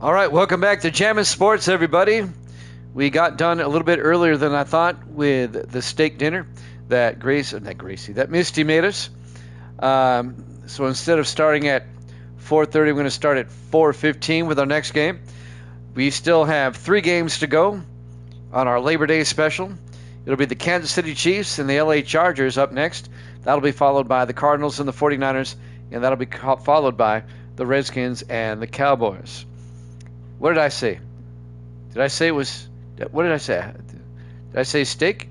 All right, welcome back to Jammin' Sports, everybody. We got done a little bit earlier than I thought with the steak dinner that Misty made us. So instead of starting at 4:30, we're going to start at 4:15 with our next game. We still have 3 games to go on our Labor Day special. It'll be the Kansas City Chiefs and the LA Chargers up next. That'll be followed by the Cardinals and the 49ers, and that'll be followed by the Redskins and the Cowboys. What did I say? What did I say? Did I say steak?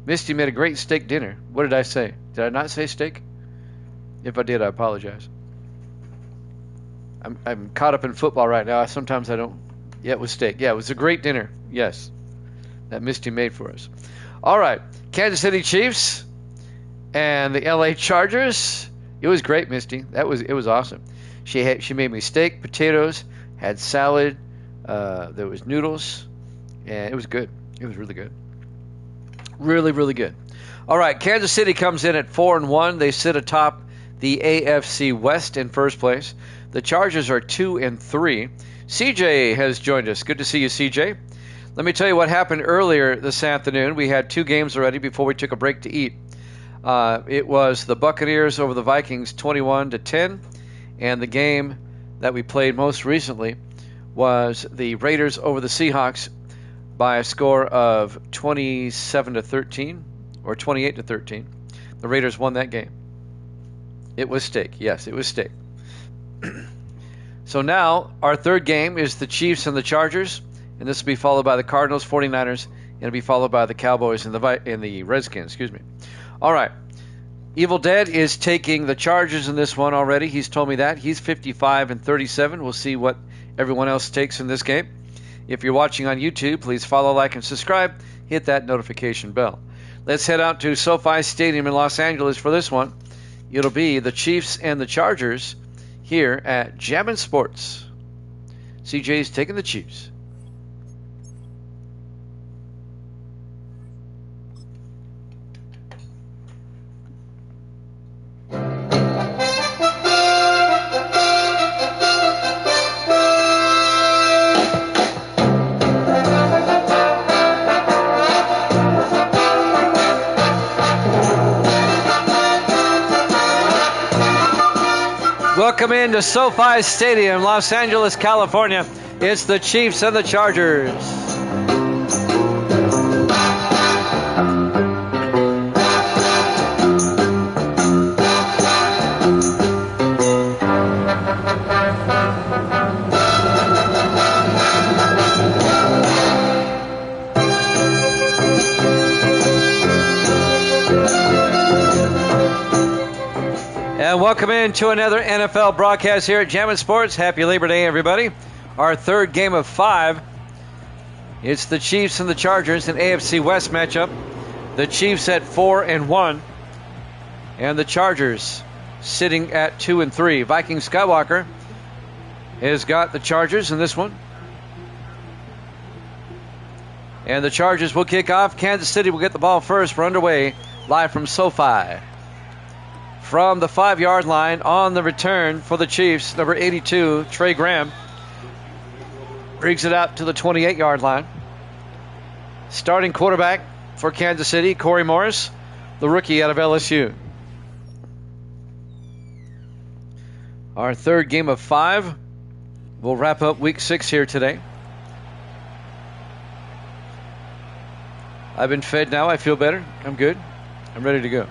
Misty made a great steak dinner. What did I say? Did I not say steak? If I did, I apologize. I'm caught up in football right now. Sometimes I don't. Yeah, it was steak. Yeah, it was a great dinner. Yes, that Misty made for us. All right, Kansas City Chiefs and the LA Chargers. It was great, Misty. It was awesome. She made me steak, potatoes, had salad. There was noodles, and it was good. It was really good. Really, really good. All right, Kansas City comes in at 4-1. They sit atop the AFC West in first place. The Chargers are 2-3. CJ has joined us. Good to see you, CJ. Let me tell you what happened earlier this afternoon. We had 2 games already before we took a break to eat. It was the Buccaneers over the Vikings 21-10, and the game that we played most recently was the Raiders over the Seahawks by a score of 27-13 or 28-13. The Raiders won that game. It was steak. Yes, it was steak. So now our third game is the Chiefs and the Chargers, and this will be followed by the Cardinals, 49ers, and it'll be followed by the Cowboys and the Redskins. All right. Evil Dead is taking the Chargers in this one already. He's told me that. He's 55-37. We'll see what everyone else takes in this game. If you're watching on YouTube, please follow, like, and subscribe. Hit that notification bell. Let's head out to SoFi Stadium in Los Angeles for this one. It'll be the Chiefs and the Chargers here at Jammin' Sports. CJ's taking the Chiefs. Welcome into SoFi Stadium, Los Angeles, California. It's the Chiefs and the Chargers. And welcome into another NFL broadcast here at Jammin' Sports. Happy Labor Day, everybody. Our third game of 5. It's the Chiefs and the Chargers, an AFC West matchup. The Chiefs at 4-1, and the Chargers sitting at 2-3. Viking Skywalker has got the Chargers in this one. And the Chargers will kick off. Kansas City will get the ball first. We're underway live from SoFi. From the 5-yard line on the return for the Chiefs, number 82, Trey Graham, brings it out to the 28-yard line. Starting quarterback for Kansas City, Corey Morris, the rookie out of LSU. Our third game of 5. We'll wrap up week 6 here today. I've been fed now. I feel better. I'm good. I'm ready to go.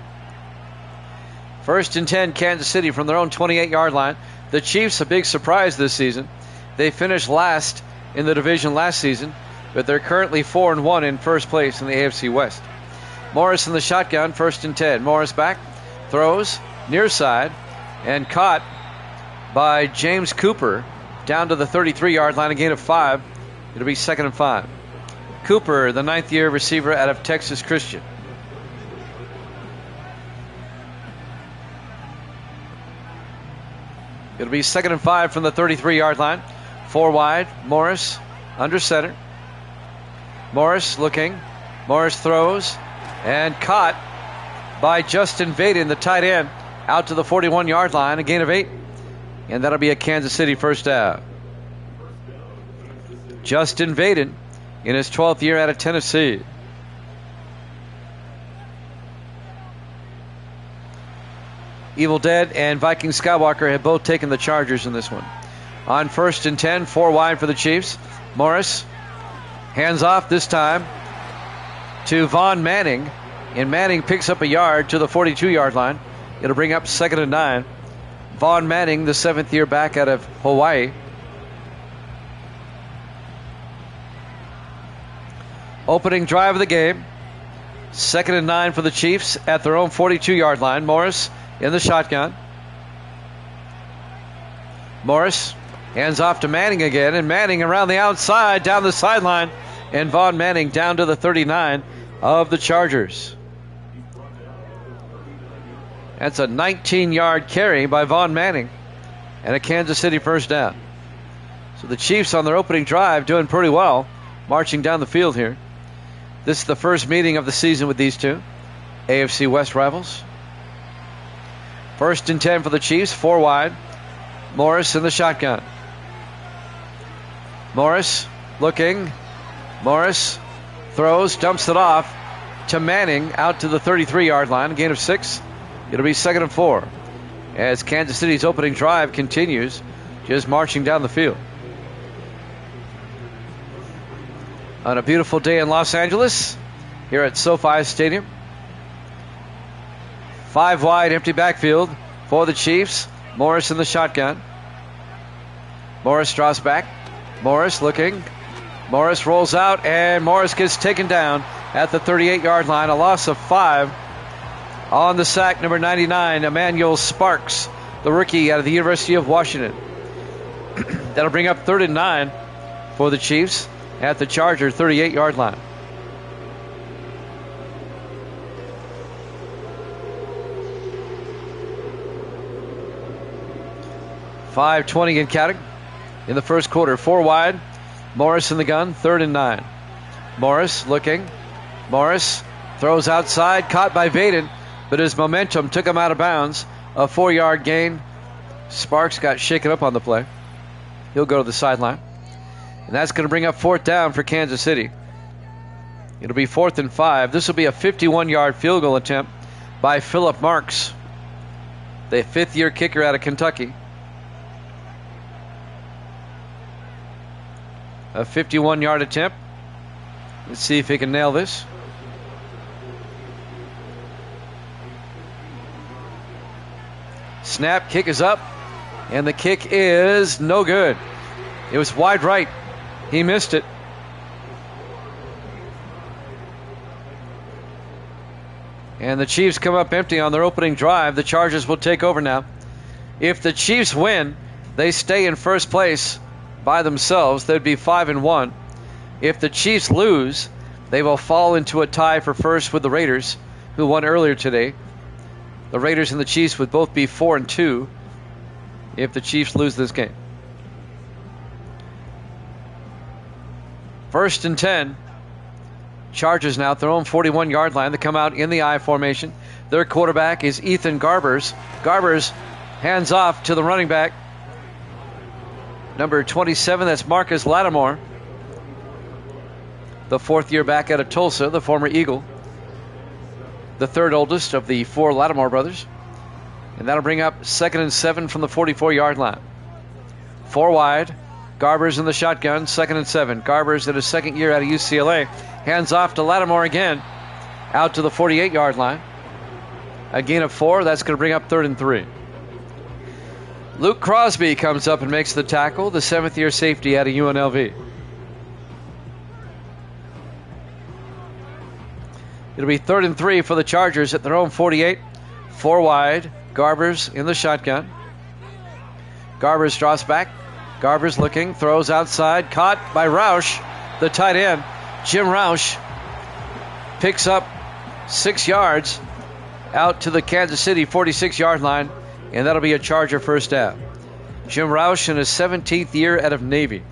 1st and 10, Kansas City from their own 28-yard line. The Chiefs, a big surprise this season. They finished last in the division last season, but they're currently 4-1 in first place in the AFC West. Morris in the shotgun, 1st and 10. Morris back, throws, near side, and caught by James Cooper down to the 33-yard line, a gain of 5. It'll be 2nd and 5. Cooper, the 9th-year receiver out of Texas Christian. It'll be 2nd and 5 from the 33-yard line. 4 wide. Morris under center. Morris looking. Morris throws and caught by Justin Vaden, the tight end, out to the 41-yard line. A gain of 8. And that'll be a Kansas City first down. Justin Vaden in his 12th year out of Tennessee. Evil Dead and Viking Skywalker have both taken the Chargers in this one. On 1st and 10, 4 wide for the Chiefs. Morris hands off this time to Vaughn Manning, and Manning picks up a yard to the 42-yard line. It'll bring up 2nd and 9. Vaughn Manning, the 7th year back out of Hawaii. Opening drive of the game. 2nd and 9 for the Chiefs at their own 42-yard line. Morris in the shotgun. Morris hands off to Manning again, and Manning around the outside, down the sideline, and Vaughn Manning down to the 39 of the Chargers. That's a 19-yard carry by Vaughn Manning and a Kansas City first down. So the Chiefs on their opening drive doing pretty well, marching down the field here. This is the first meeting of the season with these two AFC West rivals. 1st and 10 for the Chiefs, 4 wide. Morris in the shotgun. Morris looking. Morris throws, dumps it off to Manning out to the 33-yard line, a gain of 6. It'll be 2nd and 4 as Kansas City's opening drive continues, just marching down the field. On a beautiful day in Los Angeles, here at SoFi Stadium. 5 wide, empty backfield for the Chiefs. Morris in the shotgun. Morris draws back. Morris looking. Morris rolls out, and Morris gets taken down at the 38-yard line. A loss of 5 on the sack, number 99, Emmanuel Sparks, the rookie out of the University of Washington. That'll bring up 3rd and 9 for the Chiefs at the Charger 38-yard line. .520 in counting in the first quarter. 4 wide. Morris in the gun. 3rd and 9. Morris looking. Morris throws outside. Caught by Vaden, but his momentum took him out of bounds. A 4-yard gain. Sparks got shaken up on the play. He'll go to the sideline. And that's going to bring up 4th down for Kansas City. It'll be 4th and 5. This will be a 51-yard field goal attempt by Philip Marks, the 5th-year kicker out of Kentucky. A 51-yard attempt. Let's see if he can nail this. Snap, kick is up, and the kick is no good. It was wide right. He missed it. And the Chiefs come up empty on their opening drive. The Chargers will take over now. If the Chiefs win, they stay in first place by themselves. They'd be 5-1. If the Chiefs lose, they will fall into a tie for first with the Raiders, who won earlier today. The Raiders and the Chiefs would both be 4-2 if the Chiefs lose this game. 1st and 10. Chargers now at their own 41-yard line. They come out in the I formation. Their quarterback is Ethan Garbers. Garbers hands off to the running back, number 27. That's Marcus Lattimore, the 4th year back out of Tulsa, the former Eagle, the 3rd oldest of the 4 Lattimore brothers. And that'll bring up 2nd and 7 from the 44-yard line. 4 wide. Garbers in the shotgun, 2nd and 7. Garbers in his 2nd year out of UCLA. Hands off to Lattimore again, out to the 48-yard line. A gain of 4. That's going to bring up 3rd and 3. Luke Crosby comes up and makes the tackle, the 7th year safety out of UNLV. It'll be 3rd and 3 for the Chargers at their own 48. 4 wide. Garbers in the shotgun. Garbers draws back. Garbers looking, throws outside, caught by Roush, the tight end. Jim Roush picks up 6 yards out to the Kansas City 46-yard line, and that'll be a Charger first down. Jim Roush in his 17th year out of Navy.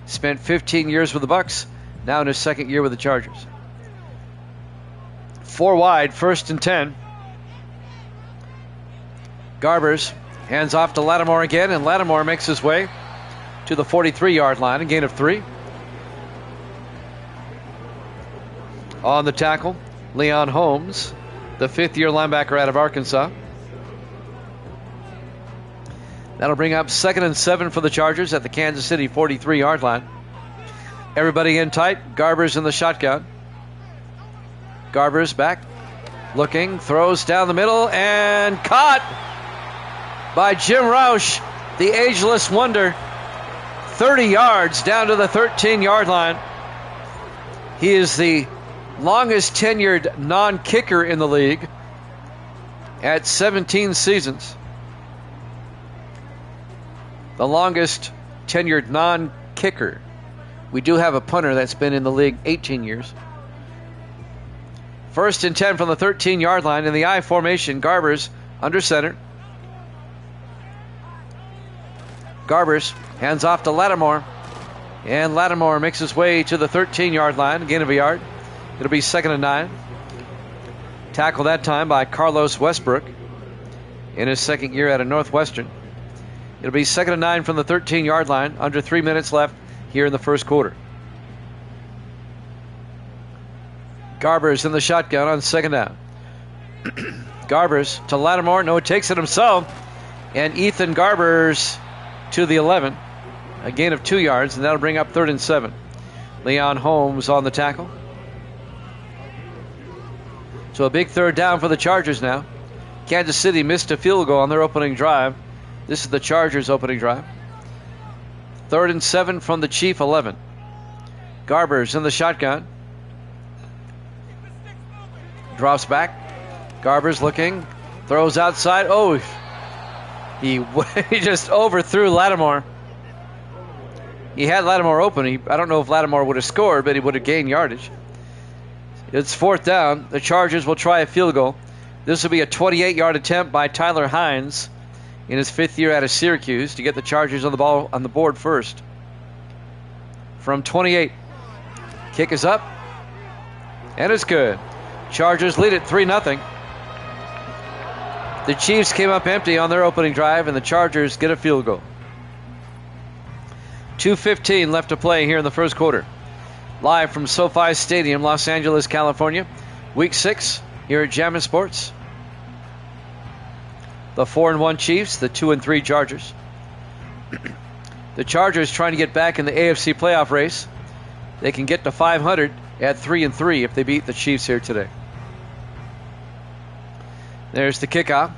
Spent 15 years with the Bucks, now in his 2nd year with the Chargers. 4 wide, 1st and 10. Garbers hands off to Lattimore again, and Lattimore makes his way to the 43-yard line, a gain of 3. On the tackle, Leon Holmes, the fifth-year linebacker out of Arkansas. That'll bring up 2nd and 7 for the Chargers at the Kansas City 43-yard line. Everybody in tight. Garber's in the shotgun. Garber's back, looking, throws down the middle, and caught by Jim Roush, the ageless wonder. 30 yards down to the 13-yard line. He is the longest tenured non-kicker in the league at 17 seasons. The longest tenured non-kicker. We do have a punter that's been in the league 18 years. 1st and 10 from the 13-yard line in the I formation. Garber's under center. Garber's hands off to Lattimore. And Lattimore makes his way to the 13-yard line. Gain of a yard. It'll be 2nd and 9. Tackle that time by Carlos Westbrook in his 2nd year out of Northwestern. It'll be 2nd and 9 from the 13-yard line. Under 3 minutes left here in the first quarter. Garber's in the shotgun on 2nd down. Garber's to Lattimore. No, takes it himself. And Ethan Garber's to the 11. A gain of 2 yards, and that'll bring up 3rd and 7. Leon Holmes on the tackle. So a big 3rd down for the Chargers now. Kansas City missed a field goal on their opening drive. This is the Chargers' opening drive. 3rd and 7 from the Chief 11. Garber's in the shotgun. Drops back. Garber's looking. Throws outside. Oh, he just overthrew Lattimore. He had Lattimore open. I don't know if Lattimore would have scored, but he would have gained yardage. It's 4th down. The Chargers will try a field goal. This will be a 28-yard attempt by Tyler Hines in his 5th year out of Syracuse to get the Chargers on the board first. From 28. Kick is up. And it's good. Chargers lead it 3-0. The Chiefs came up empty on their opening drive, and the Chargers get a field goal. 2:15 left to play here in the first quarter. Live from SoFi Stadium, Los Angeles, California. Week 6 here at Jammin' Sports. The 4-1 Chiefs, the 2-3 Chargers. The Chargers trying to get back in the AFC playoff race. They can get to 500 at 3-3 if they beat the Chiefs here today. There's the kickoff.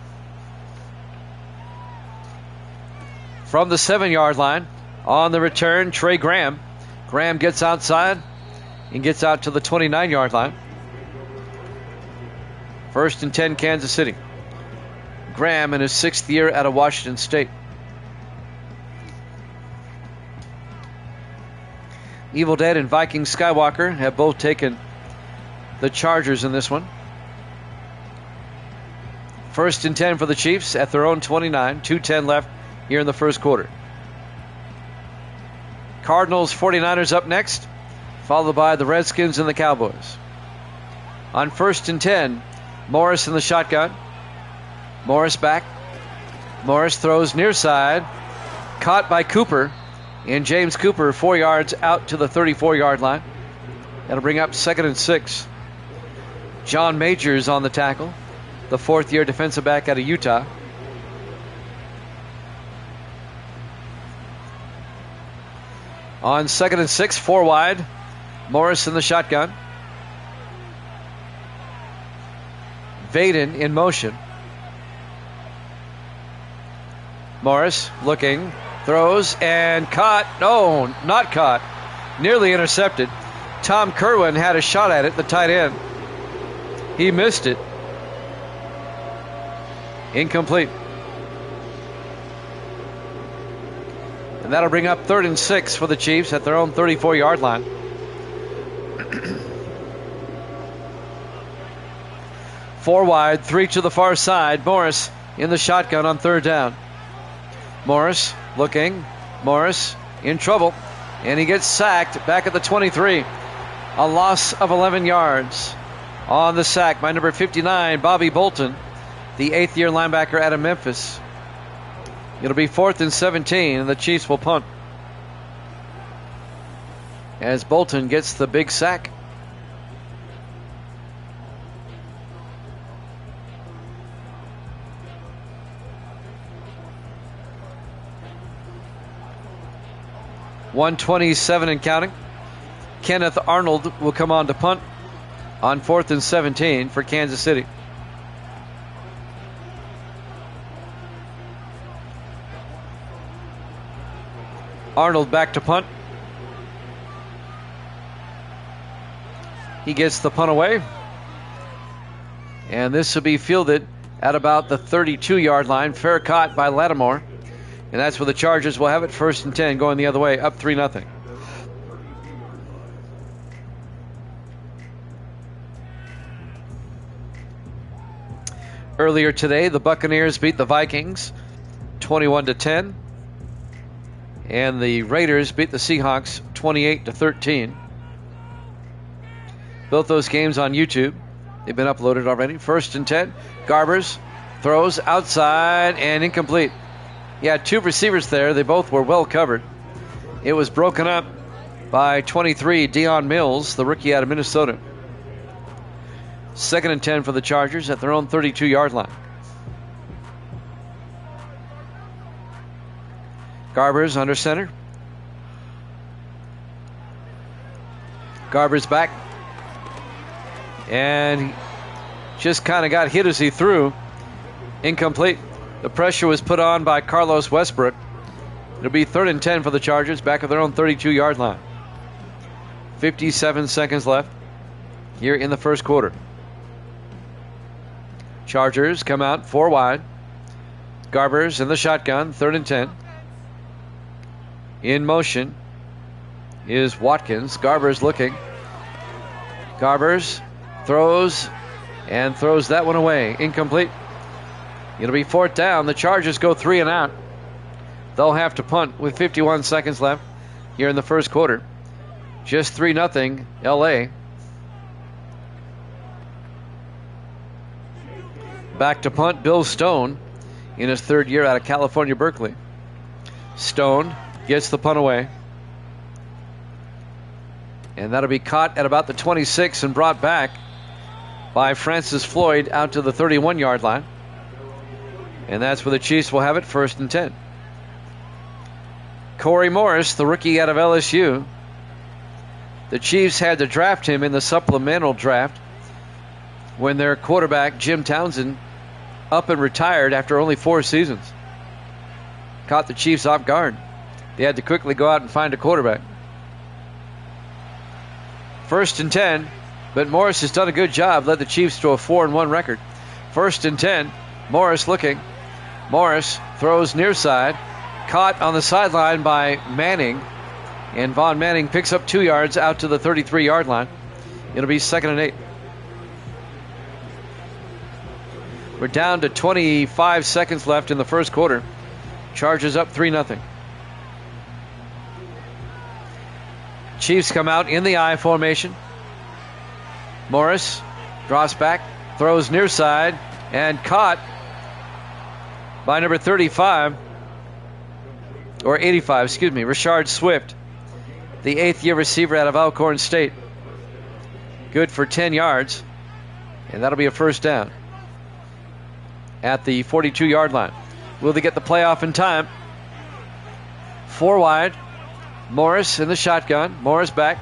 From the 7-yard line, on the return, Trey Graham. Graham gets outside and gets out to the 29-yard line. 1st and 10, Kansas City. Graham in his 6th year out of Washington State. Evil Dead and Viking Skywalker have both taken the Chargers in this one. 1st and 10 for the Chiefs at their own 29. 2:10 left here in the first quarter. Cardinals 49ers up next, followed by the Redskins and the Cowboys. On 1st and 10, Morris in the shotgun. Morris back. Morris throws near side. Caught by Cooper. And James Cooper 4 yards out to the 34-yard line. That'll bring up 2nd and 6. John Majors on the tackle, the 4th-year defensive back out of Utah. On 2nd and 6, 4 wide. Morris in the shotgun. Vaden in motion. Morris looking, throws, and caught. No, not caught. Nearly intercepted. Tom Kerwin had a shot at it, the tight end. He missed it. Incomplete. And that'll bring up 3rd and 6 for the Chiefs at their own 34-yard line. Four wide, 3 to the far side. Morris in the shotgun on 3rd down. Morris looking. Morris in trouble. And he gets sacked back at the 23. A loss of 11 yards on the sack by number 59, Bobby Bolton, the 8th-year linebacker out of Memphis. It'll be 4th and 17, and the Chiefs will punt as Bolton gets the big sack. 1:27 and counting. Kenneth Arnold will come on to punt on 4th and 17 for Kansas City. Arnold back to punt. He gets the punt away. And this will be fielded at about the 32-yard line. Fair caught by Lattimore. And that's where the Chargers will have it, 1st and 10, going the other way, up 3-0. Earlier today, the Buccaneers beat the Vikings 21-10. And the Raiders beat the Seahawks 28-13. Both those games on YouTube. They've been uploaded already. 1st and 10. Garbers throws outside and incomplete. He had 2 receivers there. They both were well covered. It was broken up by 23, Deion Mills, the rookie out of Minnesota. 2nd and 10 for the Chargers at their own 32-yard line. Garbers under center. Garbers back. And just kind of got hit as he threw. Incomplete. The pressure was put on by Carlos Westbrook. It'll be 3rd and 10 for the Chargers, back at their own 32-yard line. 57 seconds left here in the first quarter. Chargers come out 4 wide. Garbers in the shotgun, 3rd and 10. In motion is Watkins. Garbers looking. Garbers throws and throws that one away. Incomplete. It'll be 4th down. The Chargers go 3 and out. They'll have to punt with 51 seconds left here in the first quarter. Just 3-0 LA. Back to punt, Bill Stone in his 3rd year out of California, Berkeley. Stone gets the punt away. And that'll be caught at about the 26 and brought back by Francis Floyd out to the 31-yard line. And that's where the Chiefs will have it, 1st and 10. Corey Morris, the rookie out of LSU. The Chiefs had to draft him in the supplemental draft when their quarterback, Jim Townsend, up and retired after only 4 seasons. Caught the Chiefs off guard. They had to quickly go out and find a quarterback. 1st and 10, but Morris has done a good job, led the Chiefs to a 4-1 record. 1st and 10, Morris looking. Morris throws near side, caught on the sideline by Manning, and Von Manning picks up 2 yards out to the 33-yard line. It'll be 2nd and 8. We're down to 25 seconds left in the first quarter. Chargers up 3-0. Chiefs come out in the I formation. Morris drops back, throws near side, and caught by number 35, or 85, excuse me, Rashard Swift, the 8th-year receiver out of Alcorn State. Good for 10 yards, and that'll be a 1st down at the 42-yard line. Will they get the playoff in time? 4 wide. Morris in the shotgun. Morris back.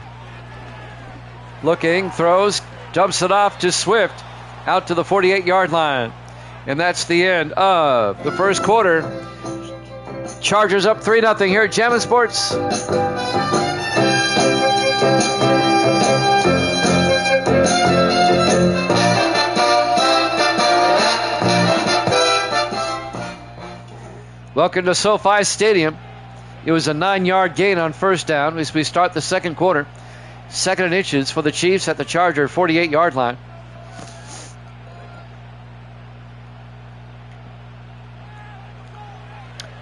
Looking, throws, dumps it off to Swift out to the 48-yard line. And that's the end of the first quarter. Chargers up 3-0 here at Jammin' Sports. Welcome to SoFi Stadium. It was a 9-yard gain on 1st down as we start the second quarter. 2nd and inches for the Chiefs at the Charger 48-yard line.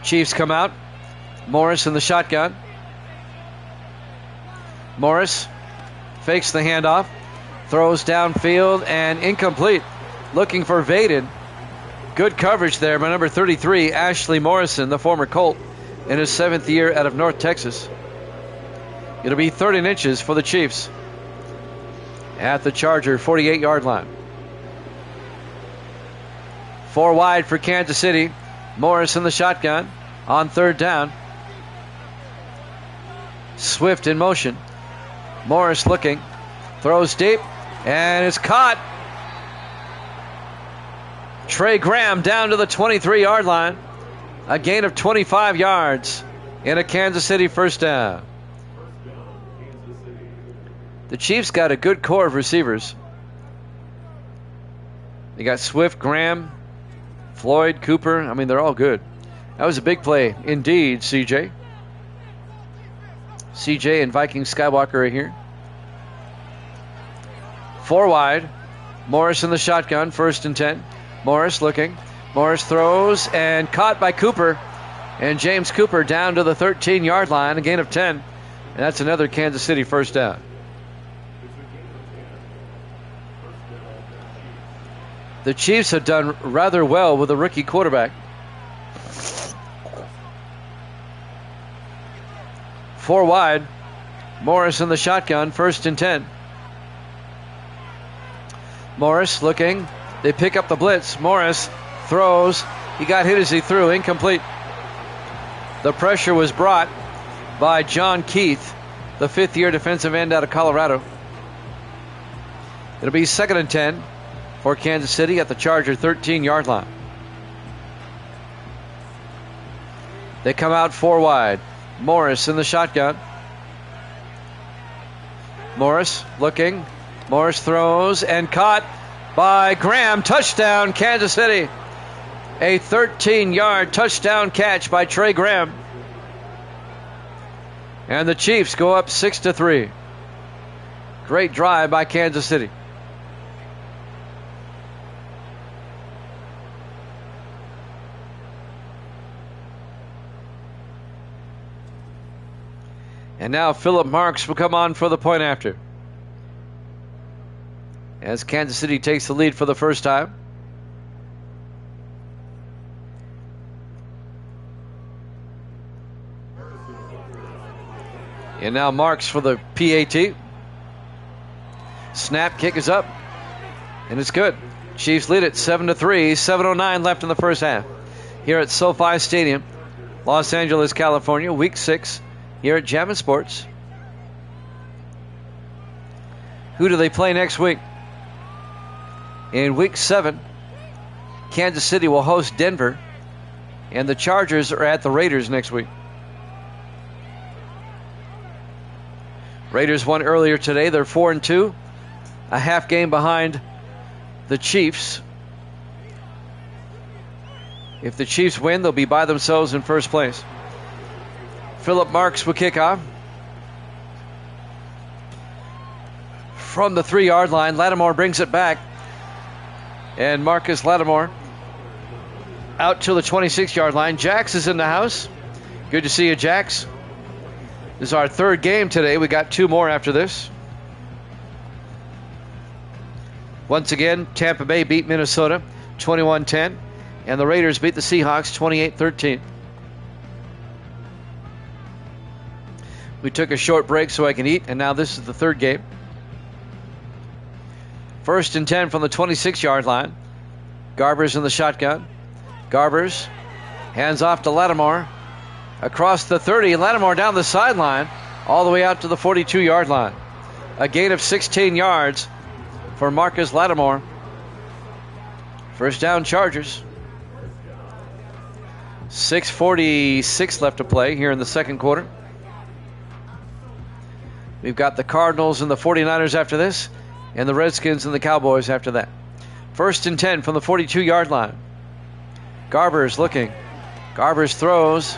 Chiefs come out. Morris in the shotgun. Morris fakes the handoff, throws downfield and incomplete. Looking for Vaden. Good coverage there by number 33, Ashley Morrison, the former Colt, in his 7th year out of North Texas. It'll be 3rd and inches for the Chiefs at the Charger 48-yard line. 4 wide for Kansas City. Morris in the shotgun on 3rd down. Swift in motion. Morris looking. Throws deep. And it's caught. Trey Graham down to the 23-yard line. A gain of 25 yards in a Kansas City first down. The Chiefs got a good core of receivers. They got Swift, Graham, Floyd, Cooper. I mean, they're all good. That was a big play indeed, CJ. CJ and Viking Skywalker are here. 4 wide. Morris in the shotgun, 1st and 10. Morris looking. Morris throws and caught by Cooper. And James Cooper down to the 13-yard line, a gain of 10. And that's another Kansas City first down. The Chiefs have done rather well with a rookie quarterback. 4 wide. Morris in the shotgun, 1st and 10. Morris looking. They pick up the blitz. Morris throws. He got hit as he threw. Incomplete. The pressure was brought by John Keith, the 5th-year defensive end out of Colorado. It'll be 2nd and 10 for Kansas City at the Charger 13-yard line. They come out 4 wide. Morris in the shotgun. Morris looking. Morris throws and caught by Graham. Touchdown, Kansas City. A 13-yard touchdown catch by Trey Graham. And the Chiefs go up 6-3. Great drive by Kansas City. And now Philip Marks will come on for the point after, as Kansas City takes the lead for the first time. And now Marks for the PAT. Snap, kick is up, and it's good. Chiefs lead it 7-3. 7:09 left in the first half. Here at SoFi Stadium, Los Angeles, California, Week 6. Here at Jammin' Sports. Who do they play next week? In Week 7, Kansas City will host Denver, and the Chargers are at the Raiders next week. Raiders won earlier today. They're 4-2, a half game behind the Chiefs. If the Chiefs win, they'll be by themselves in first place. Philip Marks will kick off. From the 3-yard line, Lattimore brings it back. And Marcus Lattimore out to the 26-yard line. Jax is in the house. Good to see you, Jax. This is our 3rd game today. We got 2 more after this. Once again, Tampa Bay beat Minnesota 21-10. And the Raiders beat the Seahawks 28-13. We took a short break so I can eat, and now this is the 3rd game. 1st and 10 from the 26-yard line. Garbers in the shotgun. Garbers hands off to Lattimore. Across the 30, Lattimore down the sideline, all the way out to the 42-yard line. A gain of 16 yards for Marcus Lattimore. First down, Chargers. 6:46 left to play here in the second quarter. We've got the Cardinals and the 49ers after this, and the Redskins and the Cowboys after that. 1st and 10 from the 42-yard line. Garbers looking. Garbers throws,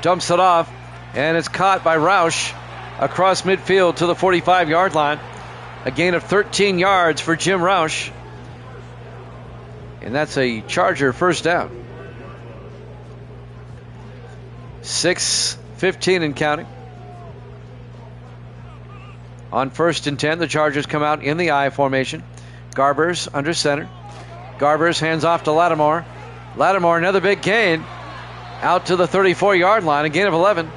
dumps it off, and it's caught by Roush across midfield to the 45-yard line. A gain of 13 yards for Jim Roush. And that's a Charger first down. 6:15 and counting. On 1st and 10, the Chargers come out in the I formation. Garbers under center. Garbers hands off to Lattimore. Lattimore, another big gain. Out to the 34-yard line, a gain of 11.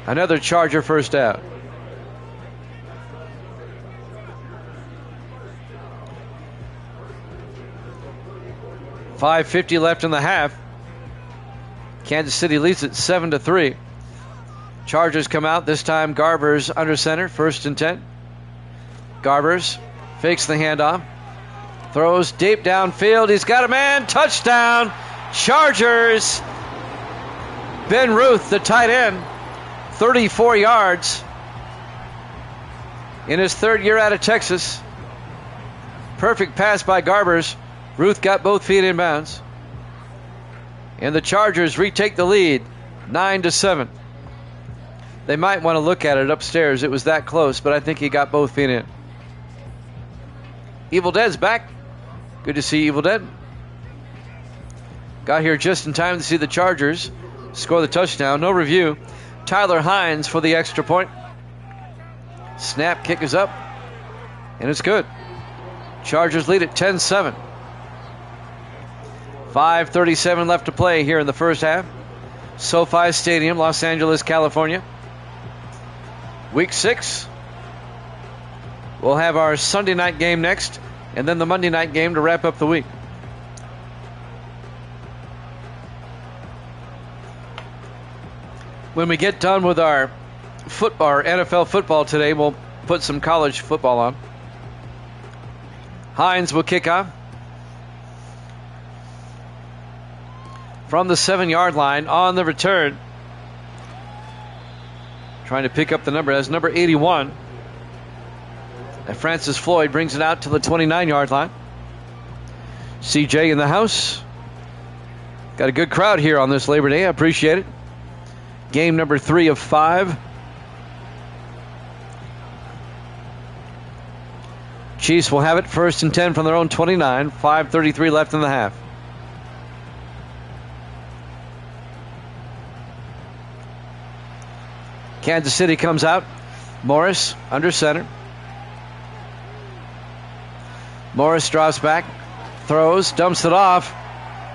Another Charger first down. $5:50 left in the half. Kansas City leads it 7-3. Chargers come out. This time Garbers under center. 1st and 10. Garbers fakes the handoff. Throws deep downfield. He's got a man. Touchdown. Chargers. Ben Ruth, the tight end. 34 yards. In his 3rd year out of Texas. Perfect pass by Garbers. Ruth got both feet in bounds. And the Chargers retake the lead. 9-7. They might want to look at it upstairs. It was that close, but I think he got both feet in. Evil Dead's back. Good to see Evil Dead. Got here just in time to see the Chargers score the touchdown. No review. Tyler Hines for the extra point. Snap, kick is up, and it's good. Chargers lead at 10-7. 5:37 left to play here in the first half. SoFi Stadium, Los Angeles, California. Week 6. We'll have our Sunday night game next, and then the Monday night game to wrap up the week. When we get done with our NFL football today, we'll put some college football on. Hines will kick off from the 7-yard line on the return. Trying to pick up the number. That's number 81. And Francis Floyd brings it out to the 29-yard line. CJ in the house. Got a good crowd here on this Labor Day. I appreciate it. Game number 3 of 5. Chiefs will have it 1st and 10 from their own 29. 5:33 left in the half. Kansas City comes out. Morris under center. Morris drops back, throws, dumps it off,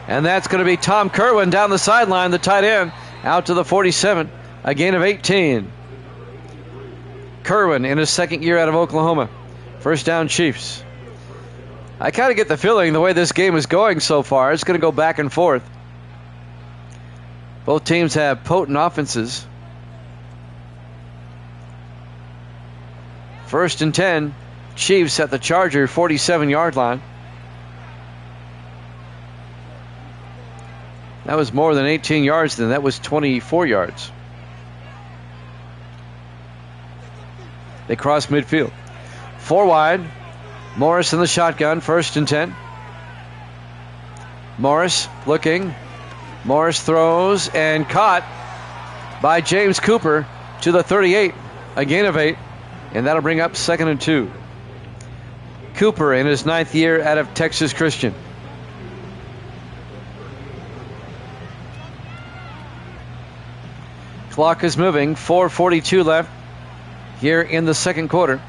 and that's going to be Tom Kerwin down the sideline, the tight end, out to the 47, a gain of 18. Kerwin in his 2nd year out of Oklahoma. 1st down Chiefs. I kind of get the feeling the way this game is going so far, it's going to go back and forth. Both teams have potent offenses. 1st and 10, Chiefs at the Charger 47-yard line. That was more than 18 yards then. That was 24 yards. They cross midfield. 4 wide. Morris in the shotgun. 1st and 10. Morris looking. Morris throws and caught by James Cooper to the 38. A gain of 8. And that'll bring up 2nd and 2. Cooper in his 9th year out of Texas Christian. Clock is moving. 4:42 left here in the 2nd quarter.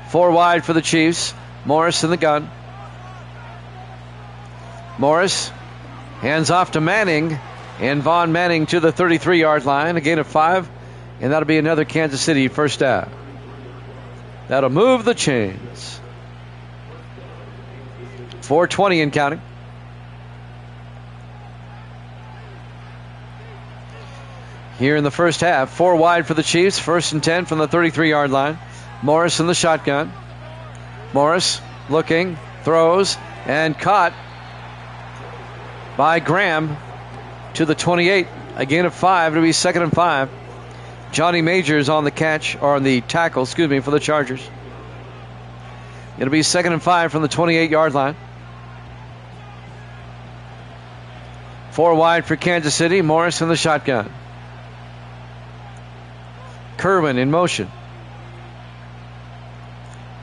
4 wide for the Chiefs. Morris in the gun. Morris hands off to Manning. And Vaughn Manning to the 33-yard line. A gain of 5. And that'll be another Kansas City 1st down. That'll move the chains. 4:20 and counting. Here in the first half, 4 wide for the Chiefs. 1st and 10 from the 33-yard line. Morris in the shotgun. Morris looking, throws, and caught by Graham to the 28. A gain of 5. It'll be 2nd and 5. Johnny Majors on the catch, or on the tackle, for the Chargers. It'll be 2nd and 5 from the 28-yard line. 4 wide for Kansas City. Morris in the shotgun. Kerwin in motion.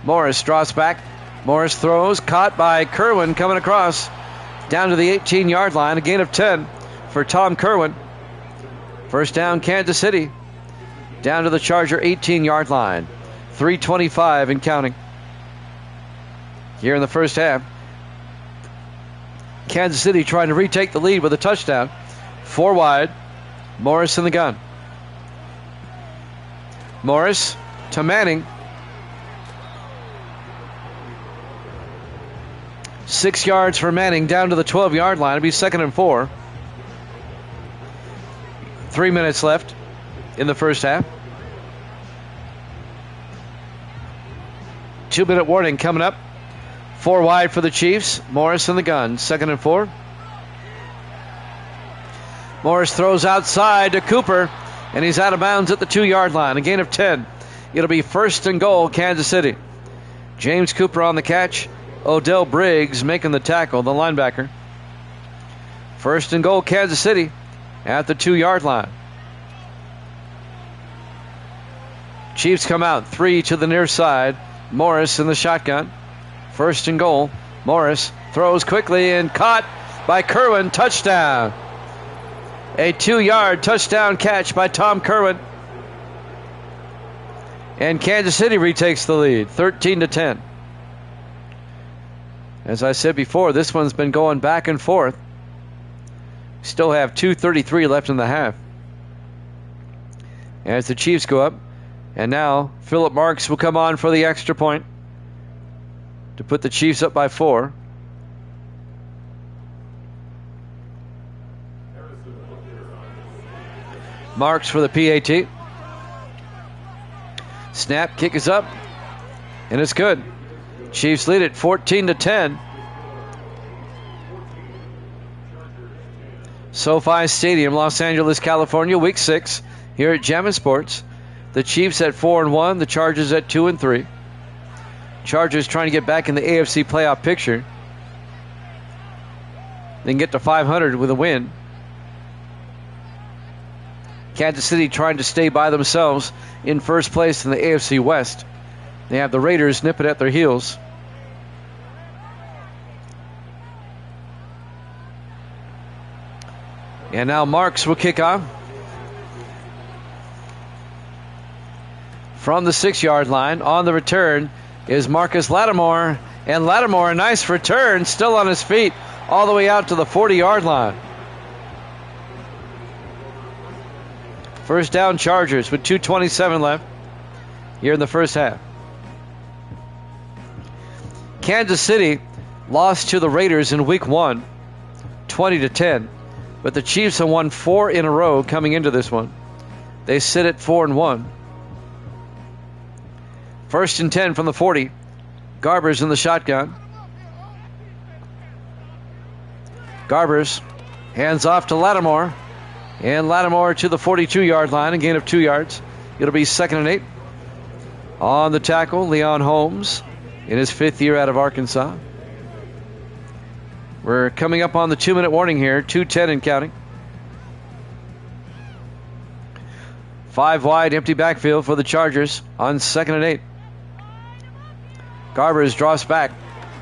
Morris draws back. Morris throws, caught by Kerwin coming across down to the 18-yard line. A gain of 10 for Tom Kerwin. 1st down Kansas City. Down to the Charger 18-yard line. 3:25 and counting. Here in the first half. Kansas City trying to retake the lead with a touchdown. 4 wide. Morris in the gun. Morris to Manning. 6 yards for Manning down to the 12-yard line. It'll be 2nd and 4. 3 minutes left. in the first half. 2-minute warning coming up. 4 wide for the Chiefs. Morris in the gun. 2nd and 4. Morris throws outside to Cooper, and he's out of bounds at the 2-yard line. A gain of 10. It'll be 1st and goal, Kansas City. James Cooper on the catch. Odell Briggs making the tackle, the linebacker. 1st and goal, Kansas City at the 2-yard line. Chiefs come out 3 to the near side. Morris in the shotgun. 1st and goal. Morris throws quickly and caught by Kerwin. Touchdown. A 2-yard touchdown catch by Tom Kerwin. And Kansas City retakes the lead, 13-10. As I said before, this one's been going back and forth. Still have 2:33 left in the half. As the Chiefs go up, and now Philip Marks will come on for the extra point to put the Chiefs up by 4. Marks for the PAT. Snap, kick is up, and it's good. Chiefs lead it 14-10. SoFi Stadium, Los Angeles, California, Week 6 here at Jammin' Sports. The Chiefs at 4-1, the Chargers at 2-3. Chargers trying to get back in the AFC playoff picture. They can get to 500 with a win. Kansas City trying to stay by themselves in first place in the AFC West. They have the Raiders nipping at their heels. And now Marks will kick off. From the 6-yard line, on the return is Marcus Lattimore. And Lattimore, a nice return, still on his feet, all the way out to the 40-yard line. First down, Chargers with 2:27 left here in the first half. Kansas City lost to the Raiders in Week 1, 20-10. But the Chiefs have won 4 in a row coming into this one. They sit at 4-1. 1st and 10 from the 40. Garbers in the shotgun. Garbers hands off to Lattimore. And Lattimore to the 42-yard line, a gain of 2 yards. It'll be 2nd and 8. On the tackle, Leon Holmes in his 5th year out of Arkansas. We're coming up on the 2-minute warning here, 2:10 and counting. 5 wide, empty backfield for the Chargers on 2nd and 8. Garbers drops back.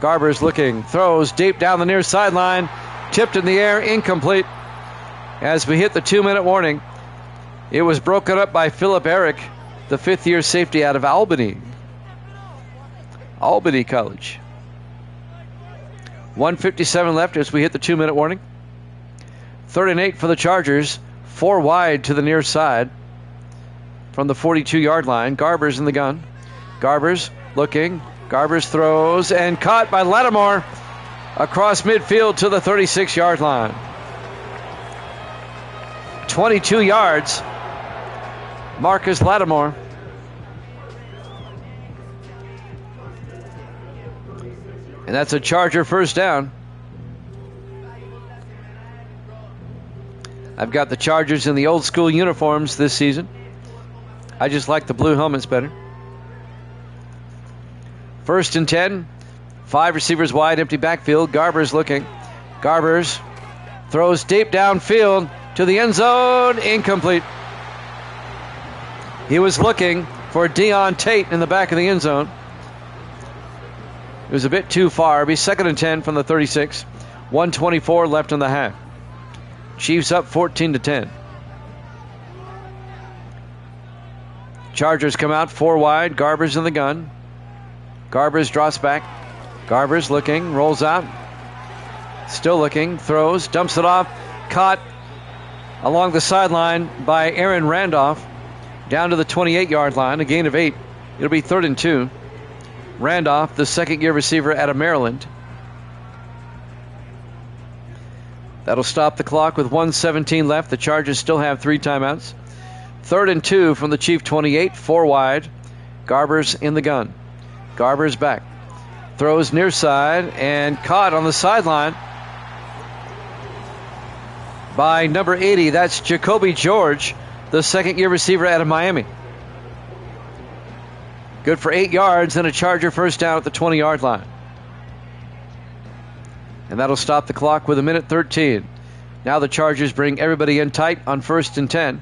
Garbers looking, throws deep down the near sideline, tipped in the air, incomplete. As we hit the 2-minute warning, it was broken up by Philip Eric, the 5th-year safety out of Albany College. 1:57 left as we hit the 2-minute warning. 3rd and 8 for the Chargers. 4 wide to the near side from the 42-yard line. Garbers in the gun. Garbers looking. Garbers throws and caught by Lattimore across midfield to the 36-yard line. 22 yards. Marcus Lattimore. And that's a Charger first down. I've got the Chargers in the old school uniforms this season. I just like the blue helmets better. 1st and 10. 5 receivers wide, empty backfield. Garbers looking. Garbers throws deep downfield to the end zone. Incomplete. He was looking for Deon Tate in the back of the end zone. It was a bit too far. It'll be 2nd and 10 from the 36. 1:24 left in the half. Chiefs up 14-10. Chargers come out 4 wide. Garbers in the gun. Garbers drops back. Garbers looking, rolls out. Still looking, throws, dumps it off. Caught along the sideline by Aaron Randolph. Down to the 28-yard line, a gain of 8. It'll be 3rd and 2. Randolph, the 2nd-year receiver out of Maryland. That'll stop the clock with 1:17 left. The Chargers still have 3 timeouts. 3rd and 2 from the Chief 28, 4 wide. Garber's in the gun. Garber's back. Throws near side and caught on the sideline by number 80. That's Jacoby George, the second-year receiver out of Miami. Good for 8 yards and a Charger first down at the 20-yard line. And that'll stop the clock with 1:13. Now the Chargers bring everybody in tight on 1st and 10.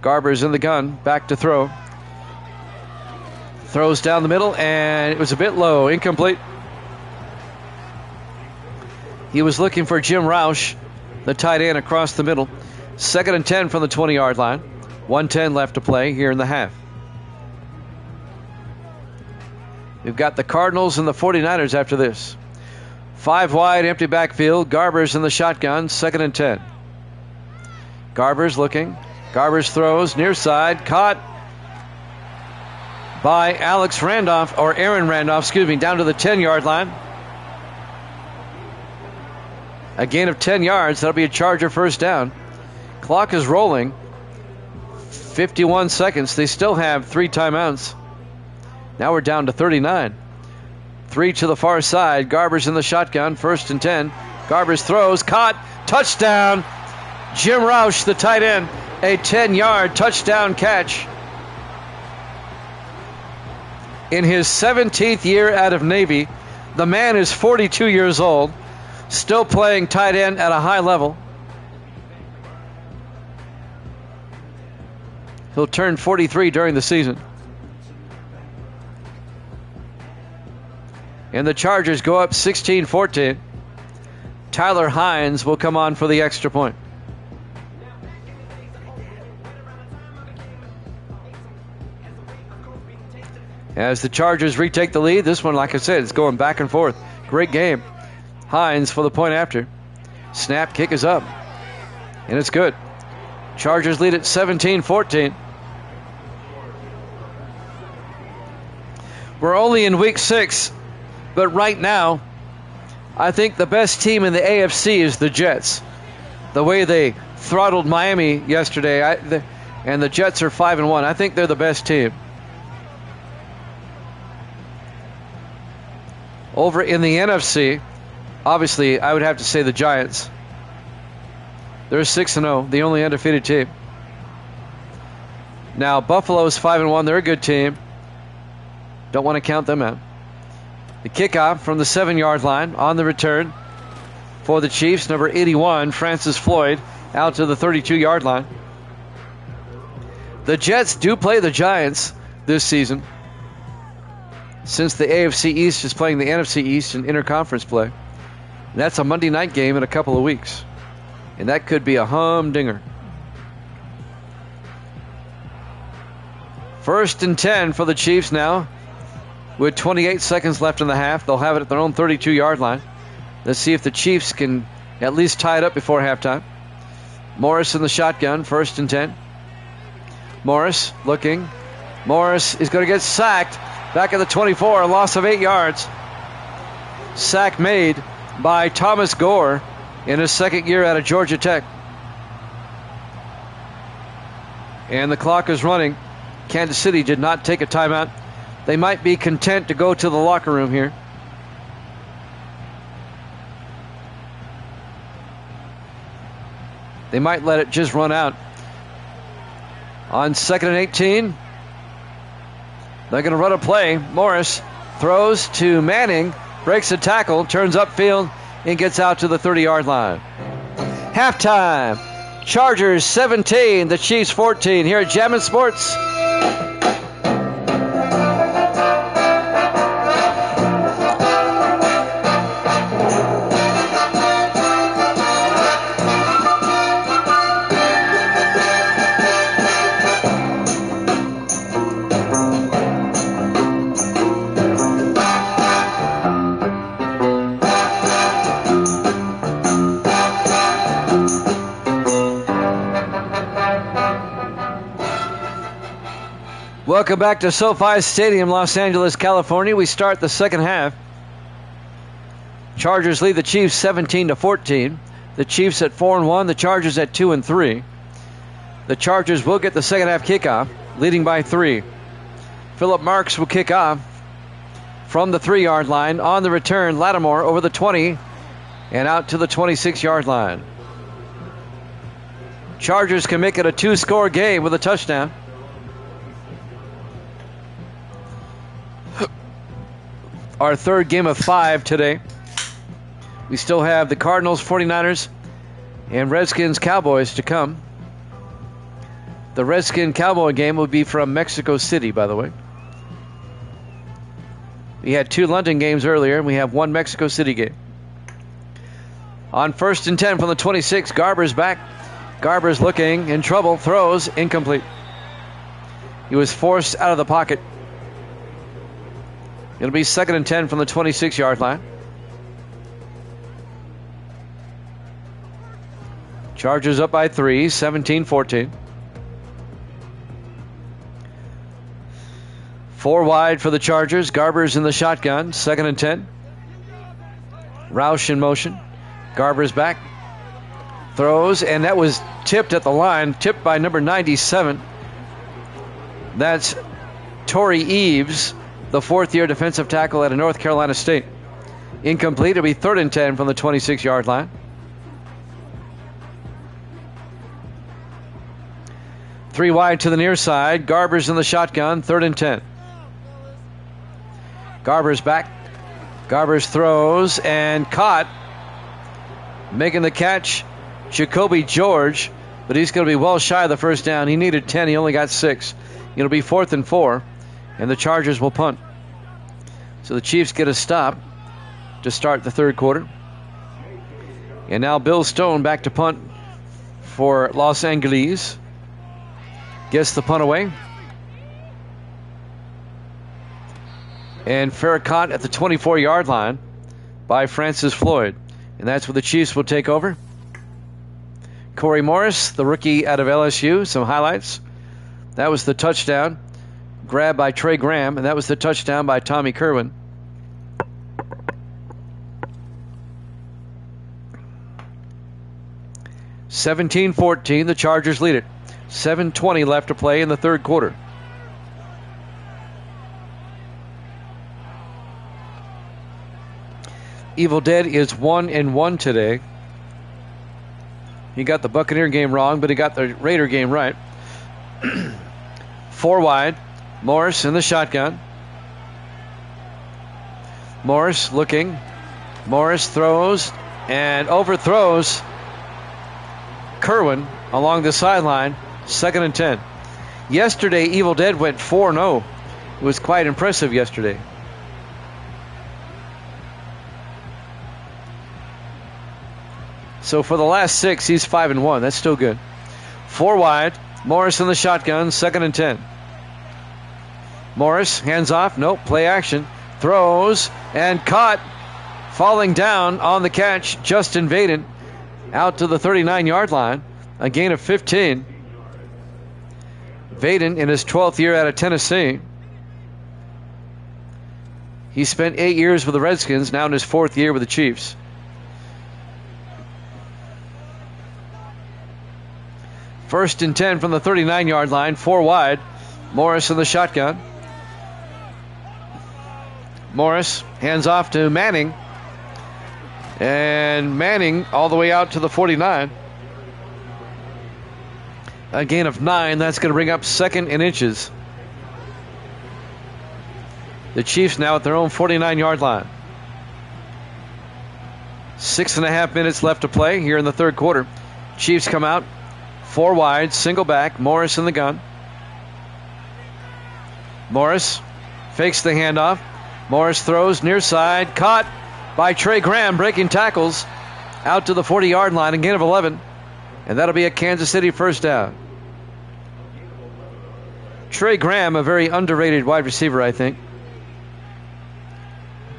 Garber's in the gun, back to throw. Throws down the middle, and it was a bit low, incomplete. He was looking for Jim Roush, the tight end, across the middle. 2nd and 10 from the 20-yard line. 1:10 left to play here in the half. We've got the Cardinals and the 49ers after this. 5 wide, empty backfield. Garber's in the shotgun, 2nd and 10. Garber's looking. Garber's throws, near side, caught by Aaron Randolph, down to the 10-yard line. A gain of 10 yards. That'll be a Charger first down. Clock is rolling. 51 seconds. They still have 3 timeouts. Now we're down to 39. 3 to the far side. Garber's in the shotgun. 1st and 10. Garber's throws. Caught. Touchdown. Jim Roush, the tight end. A 10-yard touchdown catch. In his 17th year out of Navy, the man is 42 years old. Still playing tight end at a high level. He'll turn 43 during the season. And the Chargers go up 16-14. Tyler Hines will come on for the extra point. As the Chargers retake the lead, this one, like I said, is going back and forth. Great game. Hines for the point after. Snap, kick is up. And it's good. Chargers lead at 17-14. We're only in week 6. But right now, I think the best team in the AFC is the Jets. The way they throttled Miami yesterday, and the Jets are 5-1. I think they're the best team. Over in the NFC, obviously, I would have to say the Giants. They're 6-0, the only undefeated team. Now, Buffalo's 5-1. They're a good team. Don't want to count them out. The kickoff from the 7-yard line on the return for the Chiefs. Number 81, Francis Floyd, out to the 32-yard line. The Jets do play the Giants this season, since the AFC East is playing the NFC East in interconference play. And that's a Monday night game in a couple of weeks. And that could be a humdinger. 1st and 10 for the Chiefs now. With 28 seconds left in the half, they'll have it at their own 32-yard line. Let's see if the Chiefs can at least tie it up before halftime. Morris in the shotgun, 1st and 10. Morris looking. Morris is going to get sacked. Back at the 24, a loss of 8 yards. Sack made by Thomas Gore in his 2nd year out of Georgia Tech. And the clock is running. Kansas City did not take a timeout. They might be content to go to the locker room here. They might let it just run out. On 2nd and 18, they're going to run a play. Morris throws to Manning, breaks a tackle, turns upfield, and gets out to the 30-yard line. Halftime. Chargers 17, the Chiefs 14 here at Jammin' Sports. Welcome back to SoFi Stadium, Los Angeles, California. We start the second half. Chargers lead the Chiefs 17-14. The Chiefs at 4-1, the Chargers at 2-3. The Chargers will get the second half kickoff, leading by 3. Philip Marks will kick off from the 3-yard line. On the return, Lattimore over the 20 and out to the 26-yard line. Chargers can make it a 2-score game with a touchdown. Our third game of 5 today. We still have the Cardinals, 49ers, and Redskins, Cowboys to come. The Redskin-Cowboy game will be from Mexico City, by the way. We had 2 London games earlier, and we have 1 Mexico City game. On 1st and 10 from the 26, Garber's back. Garber's looking in trouble, throws, incomplete. He was forced out of the pocket. It'll be 2nd and 10 from the 26-yard line. Chargers up by 3, 17-14. 4 wide for the Chargers. Garber's in the shotgun. 2nd and 10. Roush in motion. Garber's back. Throws, and that was tipped at the line. Tipped by number 97. That's Torrey Eves, the 4th-year defensive tackle out of North Carolina State. Incomplete. It'll be 3rd and 10 from the 26-yard line. 3 wide to the near side. Garber's in the shotgun. 3rd and 10. Garber's back. Garber's throws and caught. Making the catch, Jacoby George, but he's going to be well shy of the first down. He needed 10. He only got 6. It'll be 4th and 4, and the Chargers will punt. So the Chiefs get a stop to start the third quarter. And now Bill Stone back to punt for Los Angeles. Gets the punt away. And fair caught at the 24-yard line by Francis Floyd. And that's where the Chiefs will take over. Corey Morris, the rookie out of LSU, some highlights. That was the touchdown grab by Trey Graham, and that was the touchdown by Tommy Kerwin. (17-14), the Chargers lead it. 7:20 left to play in the third quarter. Evil Dead is 1-1 today. He got the Buccaneer game wrong, but he got the Raider game right. 4 wide. Morris in the shotgun. Morris looking. Morris throws and overthrows Kerwin along the sideline. 2nd and 10. Yesterday, Evil Dead went 4-0. It was quite impressive yesterday. So for the last 6, he's 5-1. That's still good. 4 wide. Morris in the shotgun. 2nd and 10. Morris, hands off. Nope. Play action. Throws and caught. Falling down on the catch. Justin Vaden out to the 39-yard line. A gain of 15. Vaden in his 12th year out of Tennessee. He spent 8 years with the Redskins. Now in his 4th year with the Chiefs. First and 10 from the 39-yard line, 4 wide. Morris in the shotgun. Morris hands off to Manning. And Manning all the way out to the 49. A gain of 9. That's going to bring up 2nd and inches. The Chiefs now at their own 49-yard line. 6.5 minutes left to play here in the third quarter. Chiefs come out. 4 wide, single back, Morris in the gun. Morris fakes the handoff. Morris throws near side, caught by Trey Graham, breaking tackles out to the 40-yard line, a gain of 11. And that'll be a Kansas City first down. Trey Graham, a very underrated wide receiver, I think.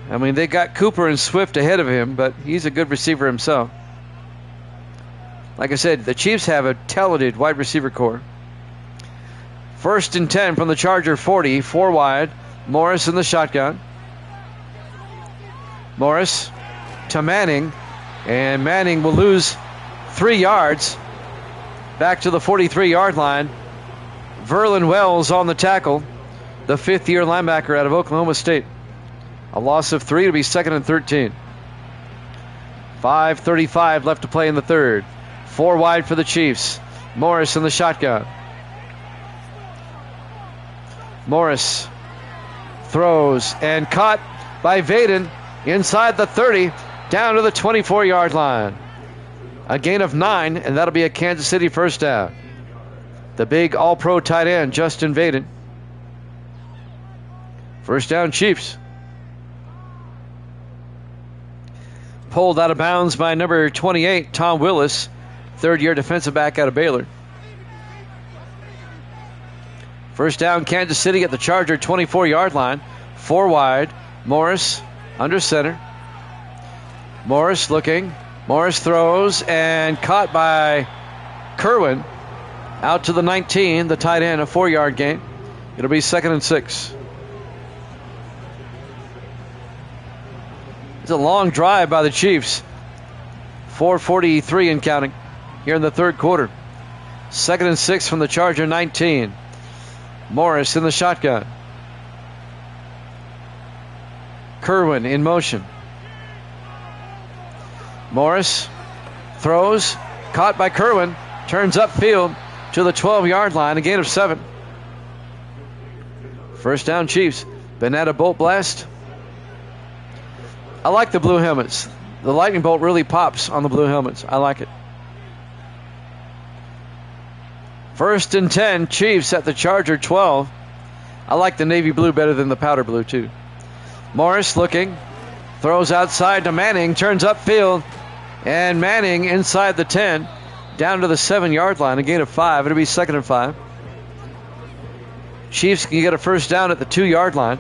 I mean, they got Cooper and Swift ahead of him, but he's a good receiver himself. Like I said, the Chiefs have a talented wide receiver core. 1st and 10 from the Charger 40, 4 wide. Morris in the shotgun. Morris to Manning, and Manning will lose 3 yards. back to the 43-yard line. Verlin Wells on the tackle, the fifth-year linebacker out of Oklahoma State. A loss of 3 to be 2nd and 13. 5:35 left to play in the third. 4 wide for the Chiefs. Morris in the shotgun. Morris throws and caught by Vaden inside the 30, down to the 24-yard line. A gain of 9, and that'll be a Kansas City first down. The big all-pro tight end, Justin Vaden. First down, Chiefs. Pulled out of bounds by number 28, Tom Willis, third-year defensive back out of Baylor. First down, Kansas City at the Charger 24-yard line. 4 wide. Morris under center. Morris looking. Morris throws and caught by Kerwin. Out to the 19, the tight end, a 4-yard gain. It'll be 2nd and 6. It's a long drive by the Chiefs. 4:43 and counting here in the third quarter. 2nd and 6 from the Charger 19. Morris in the shotgun. Kerwin in motion. Morris throws, caught by Kerwin, turns upfield to the 12-yard line, a gain of 7. First down, Chiefs. Bonetta bolt blast. I like the blue helmets. The lightning bolt really pops on the blue helmets. I like it. First and 10, Chiefs at the Charger 12. I like the navy blue better than the powder blue, too. Morris looking. Throws outside to Manning. Turns upfield. And Manning inside the 10. Down to the 7-yard line. A gain of 5. It'll be 2nd and 5. Chiefs can get a first down at the 2-yard line.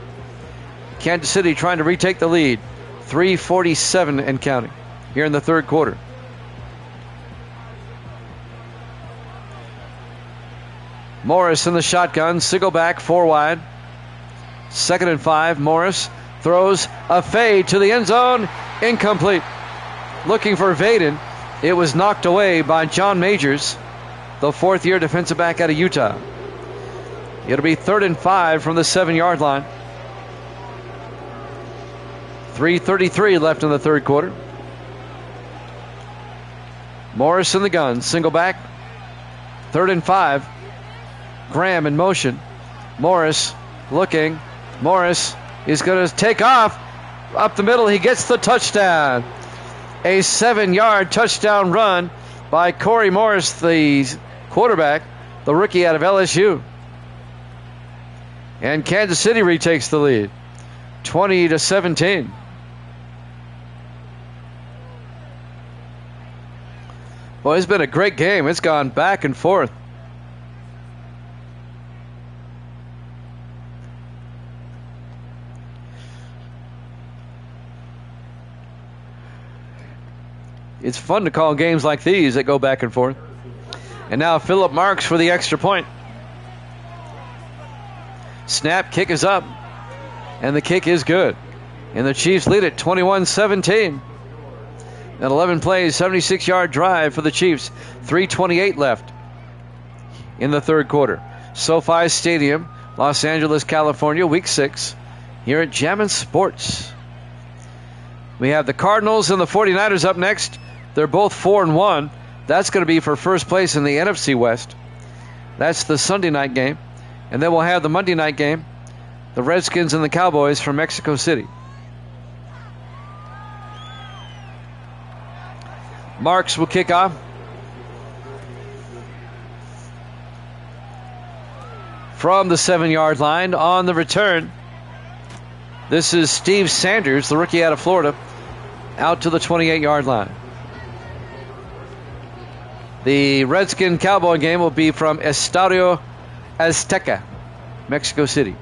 Kansas City trying to retake the lead. 3:47 and counting here in the third quarter. Morris in the shotgun. Sigel back, 4 wide. 2nd and 5. Morris throws a fade to the end zone. Incomplete. Looking for Vaden. It was knocked away by John Majors, the 4th-year defensive back out of Utah. It'll be 3rd and 5 from the 7-yard line. 3:33 left in the third quarter. Morris in the gun. Single back. 3rd and 5. Graham in motion. Morris looking. Morris is going to take off. Up the middle, he gets the touchdown. A 7-yard touchdown run by Corey Morris, the quarterback, the rookie out of LSU. And Kansas City retakes the lead, 20-17. Well, it's been a great game. It's gone back and forth. It's fun to call games like these that go back and forth. And now Philip Marks for the extra point. Snap, kick is up. And the kick is good. And the Chiefs lead it 21-17. An 11 plays, 76-yard drive for the Chiefs. 3:28 left in the third quarter. SoFi Stadium, Los Angeles, California, Week 6, here at Jammin' Sports. We have the Cardinals and the 49ers up next. They're both 4-1. That's going to be for first place in the NFC West. That's the Sunday night game. And then we'll have the Monday night game, the Redskins and the Cowboys from Mexico City. Marks will kick off. From the 7-yard line on the return. This is Steve Sanders, the rookie out of Florida, out to the 28-yard line. The Redskin Cowboy game will be from Estadio Azteca, Mexico City.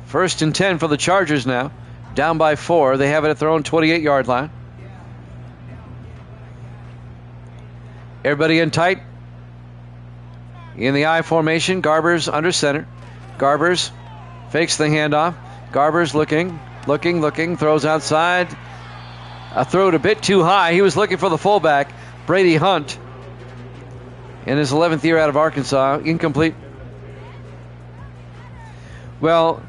First and 10 for the Chargers now. Down by 4. They have it at their own 28-yard line. Everybody in tight. In the I formation. Garbers under center. Garbers fakes the handoff. Garbers looking. looking, throws outside. A throw a bit too high. He was looking for the fullback, Brady Hunt, in his 11th year out of Arkansas. Incomplete. Well,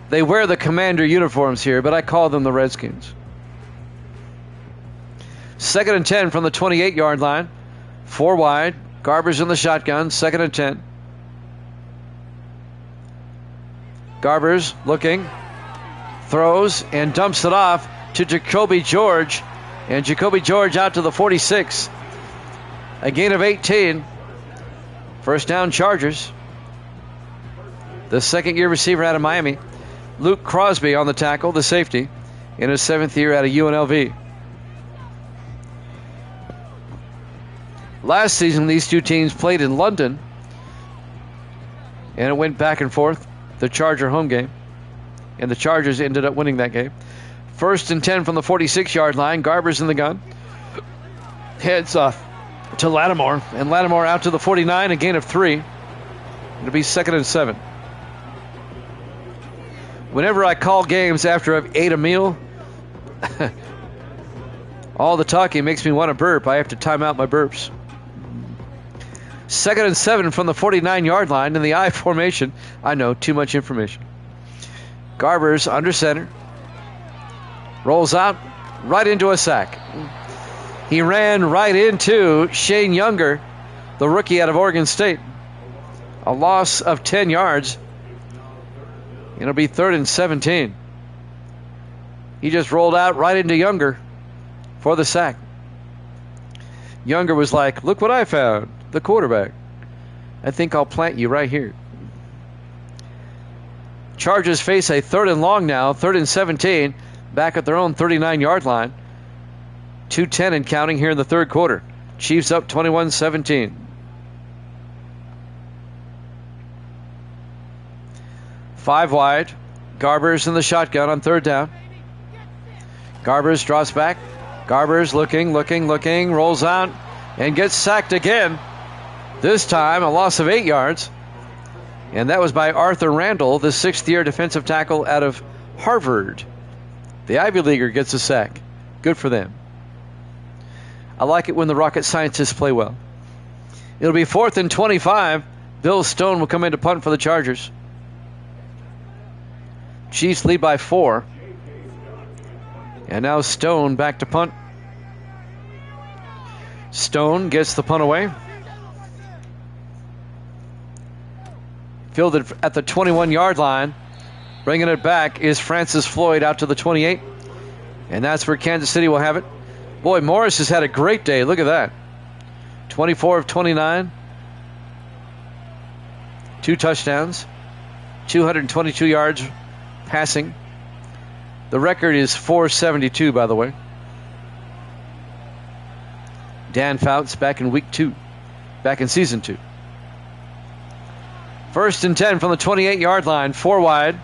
they wear the Commander uniforms here, but I call them the Redskins. 2nd and 10 from the 28-yard line. 4 wide. Garber's in the shotgun. 2nd and 10. Garber's looking, throws, and dumps it off to Jacoby George. And Jacoby George out to the 46. A gain of 18. First down, Chargers. The second-year receiver out of Miami, Luke Crosby, on the tackle, the safety, in his 7th year out of UNLV. Last season, these two teams played in London, and it went back and forth, the Charger home game, and the Chargers ended up winning that game. 1st and 10 from the 46-yard line. Garber's in the gun. Heads off to Lattimore, and Lattimore out to the 49, a gain of 3. It'll be 2nd and 7. Whenever I call games after I've ate a meal, all the talking makes me want to burp. I have to time out my burps. 2nd and 7 from the 49-yard line in the I formation. I know, too much information. Garber's under center. Rolls out, right into a sack. He ran right into Shane Younger, the rookie out of Oregon State. A loss of 10 yards. It'll be 3rd and 17. He just rolled out right into Younger for the sack. Younger was like, look what I found, the quarterback. I think I'll plant you right here. Chargers face a 3rd and long now, 3rd and 17, back at their own 39-yard line. 2:10 and counting here in the 3rd quarter. Chiefs up 21-17. 5 wide. Garber's in the shotgun on 3rd down. Garber's drops back. Garber's looking, rolls out, and gets sacked again. This time a loss of 8 yards. And that was by Arthur Randall, the 6th-year defensive tackle out of Harvard. The Ivy Leaguer gets a sack. Good for them. I like it when the rocket scientists play well. It'll be 4th and 25. Bill Stone will come in to punt for the Chargers. Chiefs lead by 4. And now Stone back to punt. Stone gets the punt away. Fielded at the 21-yard line. Bringing it back is Francis Floyd out to the 28. And that's where Kansas City will have it. Boy, Morris has had a great day. Look at that. 24 of 29. 2 touchdowns. 222 yards passing. The record is 472, by the way. Dan Fouts back in week 2. Back in season 2. 1st and 10 from the 28-yard line. 4 wide.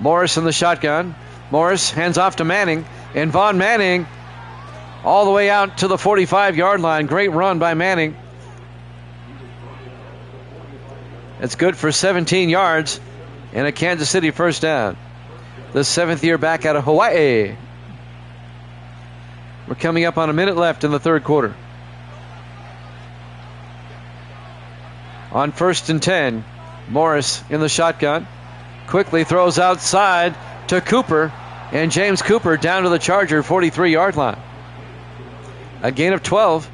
Morris in the shotgun. Morris hands off to Manning. And Von Manning all the way out to the 45-yard line. Great run by Manning. That's good for 17 yards and a Kansas City first down. The 7th year back out of Hawaii. We're coming up on a minute left in the 3rd quarter. On 1st and 10, Morris in the shotgun. Quickly throws outside to Cooper. And James Cooper down to the Charger 43-yard line. A gain of 12.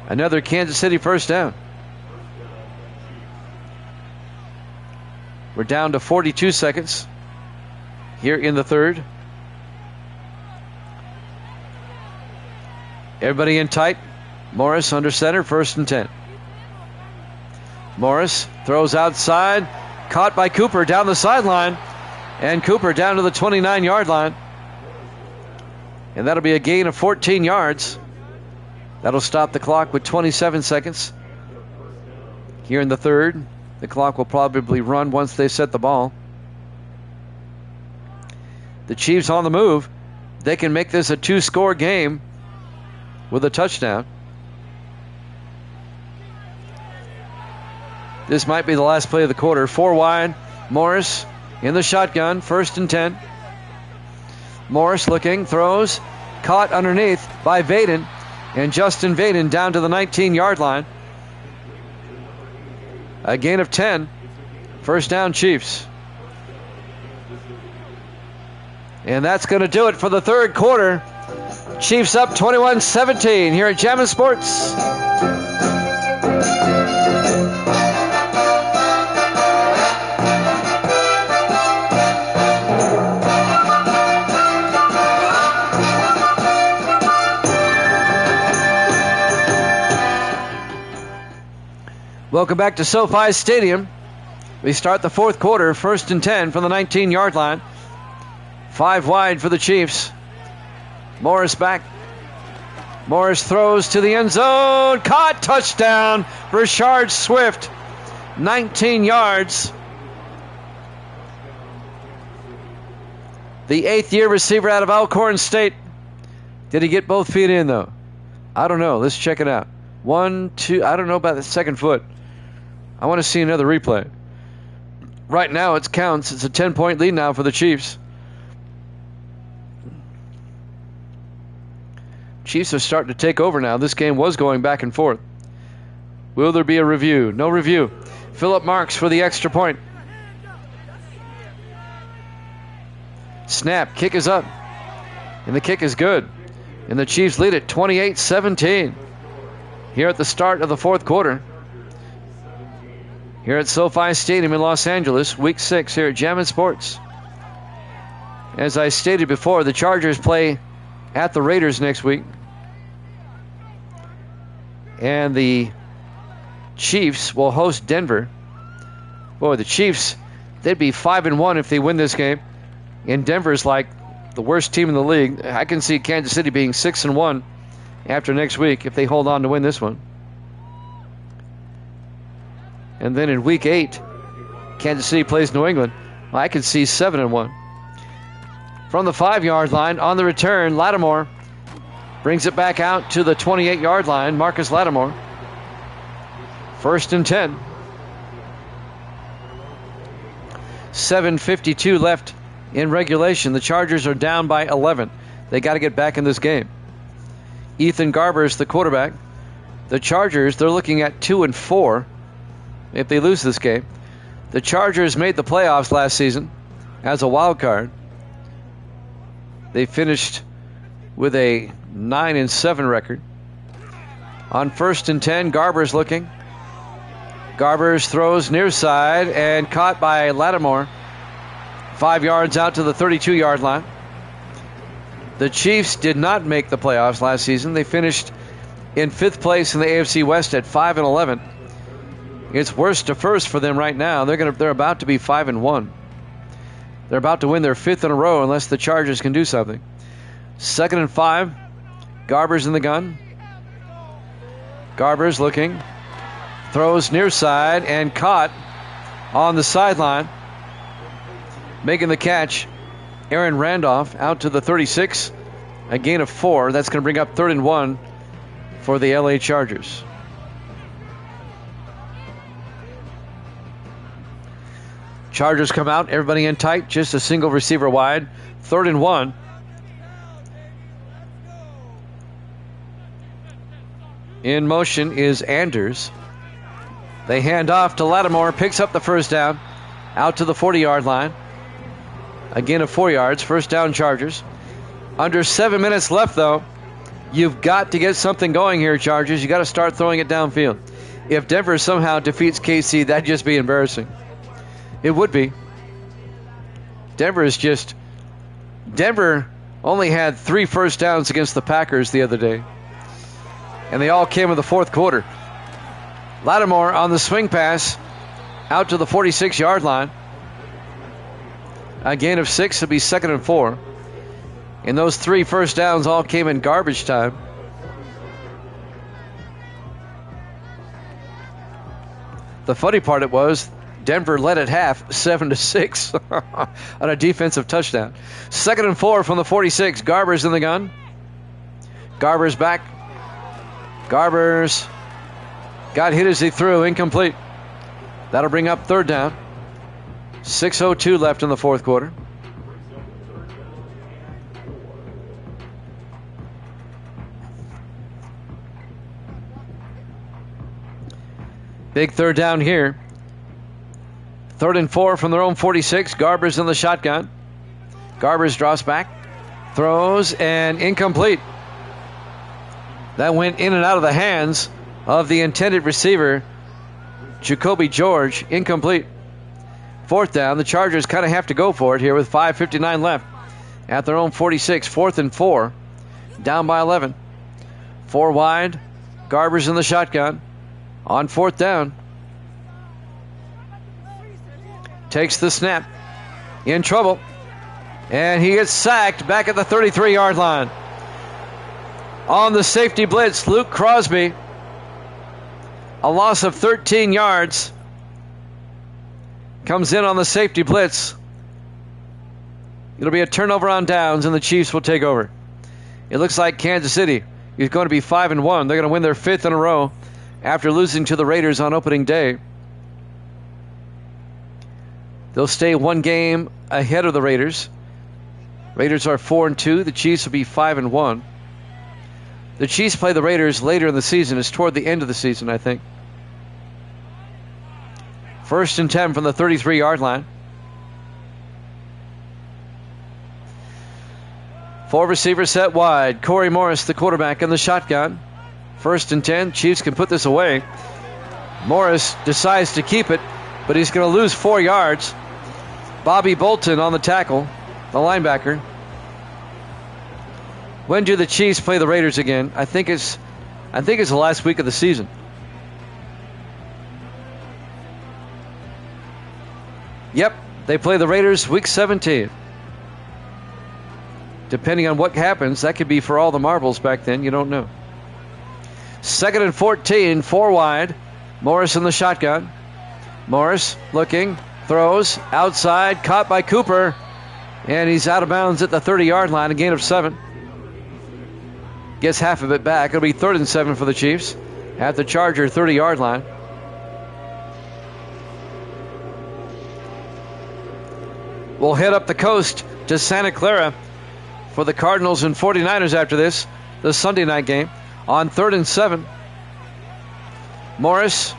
Another Kansas City first down. We're down to 42 seconds here in the 3rd. Everybody in tight. Morris under center, 1st and 10. Morris throws outside. Caught by Cooper down the sideline. And Cooper down to the 29-yard line. And that'll be a gain of 14 yards. That'll stop the clock with 27 seconds. Here in the 3rd. The clock will probably run once they set the ball. The Chiefs on the move. They can make this a 2-score game with a touchdown. This might be the last play of the quarter. 4 wide. Morris in the shotgun. 1st and 10. Morris looking, throws, caught underneath by Vaden, and Justin Vaden down to the 19-yard line. A gain of 10. First down, Chiefs. And that's going to do it for the third quarter. Chiefs up 21-17 here at Jammin' Sports. Welcome back to SoFi Stadium. We start the fourth quarter, 1st and 10 from the 19-yard line. 5 wide for the Chiefs. Morris back. Morris throws to the end zone. Caught. Touchdown. Rashard Swift. 19 yards. The 8th-year receiver out of Alcorn State. Did he get both feet in, though? I don't know. Let's check it out. 1, 2. I don't know about the second foot. I want to see another replay. Right now it counts. It's a 10-point lead now for the Chiefs. Chiefs are starting to take over now. This game was going back and forth. Will there be a review? No review. Phillip Marks for the extra point. Snap. Kick is up. And the kick is good. And the Chiefs lead it 28-17 here at the start of the fourth quarter. Here at SoFi Stadium in Los Angeles, Week 6 here at Jammin' Sports. As I stated before, the Chargers play at the Raiders next week. And the Chiefs will host Denver. Boy, the Chiefs, they'd be 5-1 if they win this game. And Denver's like the worst team in the league. I can see Kansas City being 6-1 after next week if they hold on to win this one. And then in Week 8, Kansas City plays New England. Well, I can see 7-1. From the 5-yard line, on the return, Lattimore brings it back out to the 28-yard line. Marcus Lattimore. 1st and 10. 7:52 left in regulation. The Chargers are down by 11. They got to get back in this game. Ethan Garber is the quarterback. The Chargers, they're looking at 2-4 if they lose this game. The Chargers made the playoffs last season as a wild card. They finished with a 9-7 record. On 1st and 10, Garber's looking. Garber's throws near side and caught by Lattimore. 5 yards out to the 32-yard line. The Chiefs did not make the playoffs last season. They finished in 5th place in the AFC West at 5-11. It's worst to first for them right now. They're about to be 5-1. They're about to win their 5th in a row unless the Chargers can do something. 2nd and 5. Garber's in the gun. Garber's looking. Throws near side and caught on the sideline. Making the catch, Aaron Randolph out to the 36. A gain of 4. That's going to bring up 3rd and 1 for the LA Chargers. Chargers come out, everybody in tight, just a single receiver wide. 3rd and 1. In motion is Anders. They hand off to Lattimore, picks up the first down, out to the 40-yard line. Again of 4 yards, first down Chargers. Under 7 minutes left, though. You've got to get something going here, Chargers. You got to start throwing it downfield. If Denver somehow defeats KC, that'd just be embarrassing. It would be. Denver only had 3 first downs against the Packers the other day. And they all came in the fourth quarter. Lattimore on the swing pass out to the 46-yard line. A gain of 6 will be 2nd and 4. And those 3 first downs all came in garbage time. The funny part it was Denver led at half 7-6 on a defensive touchdown. 2nd and 4 from the 46. Garber's in the gun. Garber's back. Garber's got hit as he threw. Incomplete. That'll bring up 3rd down. 6:02 left in the fourth quarter. Big third down here. 3rd and 4 from their own 46. Garber's in the shotgun. Garber's drops back, throws, and incomplete. That went in and out of the hands of the intended receiver, Jacoby George. Incomplete. 4th down. The Chargers kind of have to go for it here with 5:59 left at their own 46. 4th and 4. Down by 11. 4 wide. Garber's in the shotgun. On 4th down. Takes the snap. In trouble. And he gets sacked back at the 33-yard line. On the safety blitz, Luke Crosby. A loss of 13 yards. Comes in on the safety blitz. It'll be a turnover on downs, and the Chiefs will take over. It looks like Kansas City is going to be 5-1. They're going to win their 5th in a row after losing to the Raiders on opening day. They'll stay 1 game ahead of the Raiders. Raiders are 4-2. The Chiefs will be 5-1. The Chiefs play the Raiders later in the season. It's toward the end of the season, I think. 1st and 10 from the 33-yard line. 4 receivers set wide. Corey Morris, the quarterback, in the shotgun. 1st and 10. Chiefs can put this away. Morris decides to keep it, but he's going to lose 4 yards. Bobby Bolton on the tackle, the linebacker. When do the Chiefs play the Raiders again? I think it's the last week of the season. Yep, they play the Raiders week 17. Depending on what happens, that could be for all the marbles back then. You don't know. 2nd and 14, 4 wide. Morris in the shotgun. Morris looking, throws, outside, caught by Cooper. And he's out of bounds at the 30-yard line, a gain of 7. Gets half of it back. It'll be 3rd and 7 for the Chiefs at the Charger 30-yard line. We'll head up the coast to Santa Clara for the Cardinals and 49ers after this, the Sunday night game, on 3rd and 7. Morris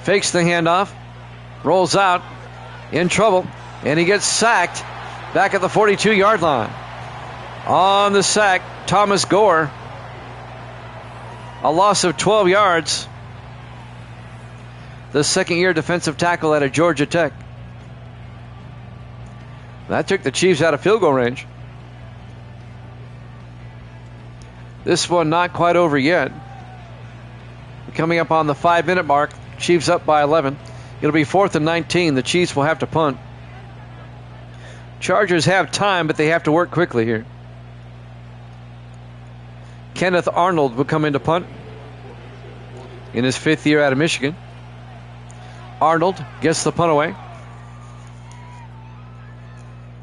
fakes the handoff, rolls out, in trouble, and he gets sacked back at the 42-yard line. On the sack, Thomas Gore. A loss of 12 yards. The second-year defensive tackle out of Georgia Tech. That took the Chiefs out of field goal range. This one not quite over yet. Coming up on the 5-minute mark. Chiefs up by 11. It'll be 4th and 19. The Chiefs will have to punt. Chargers have time, but they have to work quickly here. Kenneth Arnold will come into punt in his 5th year out of Michigan. Arnold gets the punt away.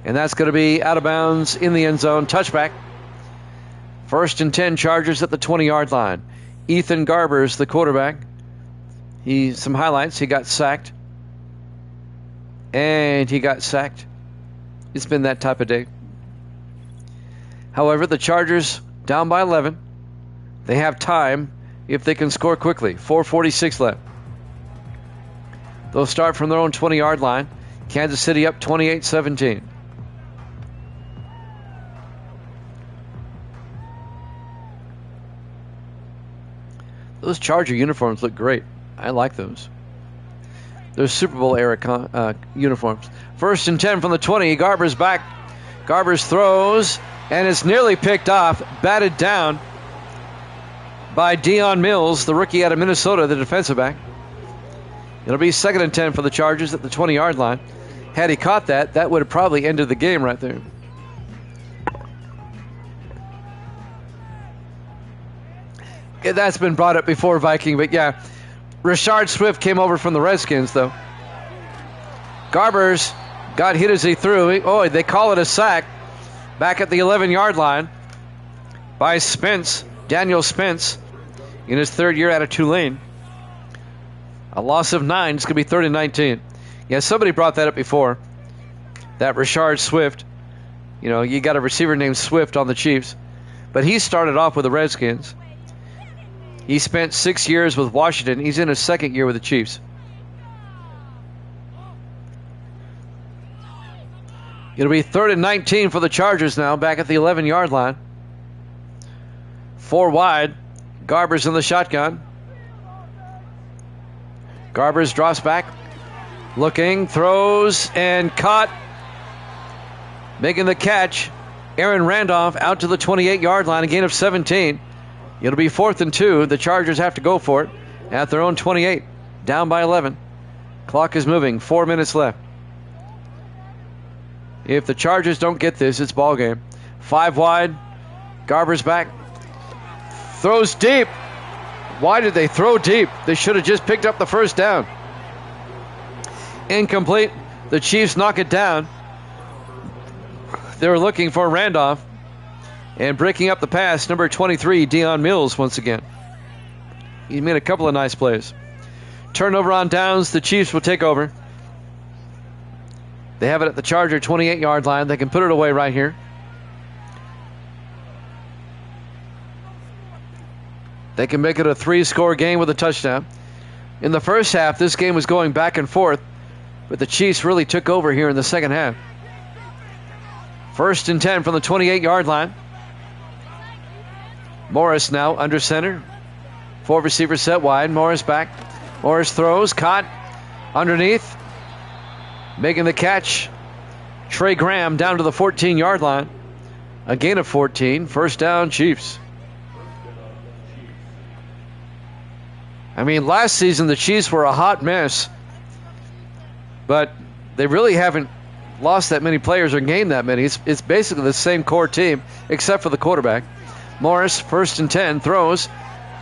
And that's going to be out of bounds in the end zone. Touchback. 1st and 10, Chargers at the 20-yard line. Ethan Garber's the quarterback. Some highlights. He got sacked. And he got sacked. It's been that type of day. However, the Chargers down by 11. They have time if they can score quickly. 4:46 left. They'll start from their own 20-yard line. Kansas City up 28-17. Those Charger uniforms look great. I like those. They're Super Bowl era uniforms. 1st and 10 from the 20. Garber's back. Garber's throws, and it's nearly picked off, batted down by Dion Mills, the rookie out of Minnesota, the defensive back. It'll be 2nd and 10 for the Chargers at the 20-yard line. Had he caught that, that would have probably ended the game right there. Yeah, that's been brought up before, Viking, but yeah. Rashard Swift came over from the Redskins, though. Garber's got hit as he threw. Oh, they call it a sack back at the 11-yard line by Spence, Daniel Spence, in his 3rd year out of Tulane. A loss of 9. It's going to be 3rd and 19. Yeah, somebody brought that up before. That Rashard Swift. You know, you got a receiver named Swift on the Chiefs. But he started off with the Redskins. He spent 6 years with Washington. He's in his 2nd year with the Chiefs. It'll be 3rd and 19 for the Chargers now, back at the 11-yard line. 4 wide. Garbers in the shotgun. Garbers drops back. Looking, throws, and caught. Making the catch. Aaron Randolph out to the 28-yard line, a gain of 17. It'll be 4th and 2. The Chargers have to go for it at their own 28. Down by 11. Clock is moving. 4 minutes left. If the Chargers don't get this, it's ball game. 5 wide. Garbers back. Throws deep. Why did they throw deep? They should have just picked up the first down. Incomplete. The Chiefs knock it down. They were looking for Randolph. And breaking up the pass, number 23, Deion Mills once again. He made a couple of nice plays. Turnover on downs. The Chiefs will take over. They have it at the Charger 28-yard line. They can put it away right here. They can make it a 3-score game with a touchdown. In the first half, this game was going back and forth, but the Chiefs really took over here in the second half. 1st and 10 from the 28-yard line. Morris now under center. 4 receivers set wide. Morris back. Morris throws. Caught. Underneath. Making the catch. Trey Graham down to the 14-yard line. A gain of 14. First down, Chiefs. I mean, last season the Chiefs were a hot mess, but they really haven't lost that many players or gained that many. It's basically the same core team except for the quarterback. Morris, 1st and 10, throws.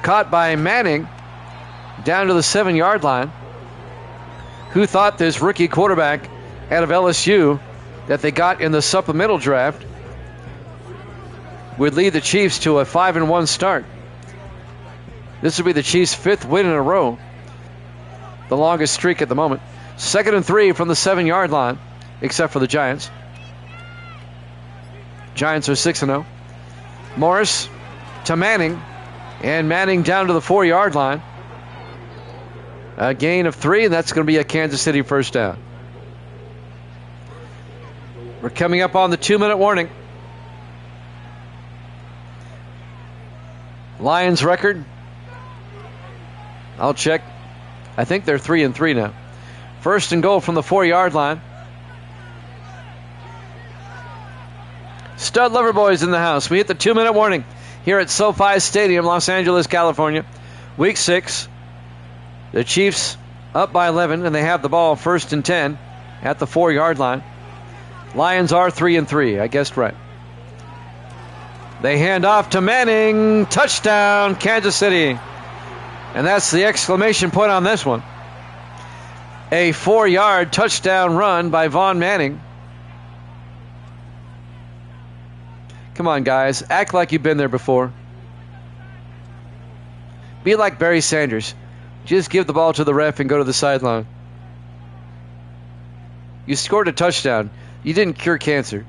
Caught by Manning down to the 7-yard line. Who thought this rookie quarterback out of LSU that they got in the supplemental draft would lead the Chiefs to a 5-1 start? This would be the Chiefs' 5th win in a row. The longest streak at the moment. 2nd and 3 from the 7-yard line, except for the Giants. Giants are 6-0. Morris to Manning, and Manning down to the 4-yard line. A gain of 3, and that's going to be a Kansas City first down. We're coming up on the 2-minute warning. Lions record. I'll check. I think they're 3-3 now. 1st and goal from the 4-yard line. Stud Lover Boys in the house. We hit the 2-minute warning here at SoFi Stadium, Los Angeles, California. Week 6. The Chiefs up by 11, and they have the ball 1st and 10 at the 4-yard line. Lions are 3-3. I guessed right. They hand off to Manning. Touchdown, Kansas City. And that's the exclamation point on this one. A 4-yard touchdown run by Von Manning. Come on, guys. Act like you've been there before. Be like Barry Sanders. Just give the ball to the ref and go to the sideline. You scored a touchdown. You didn't cure cancer.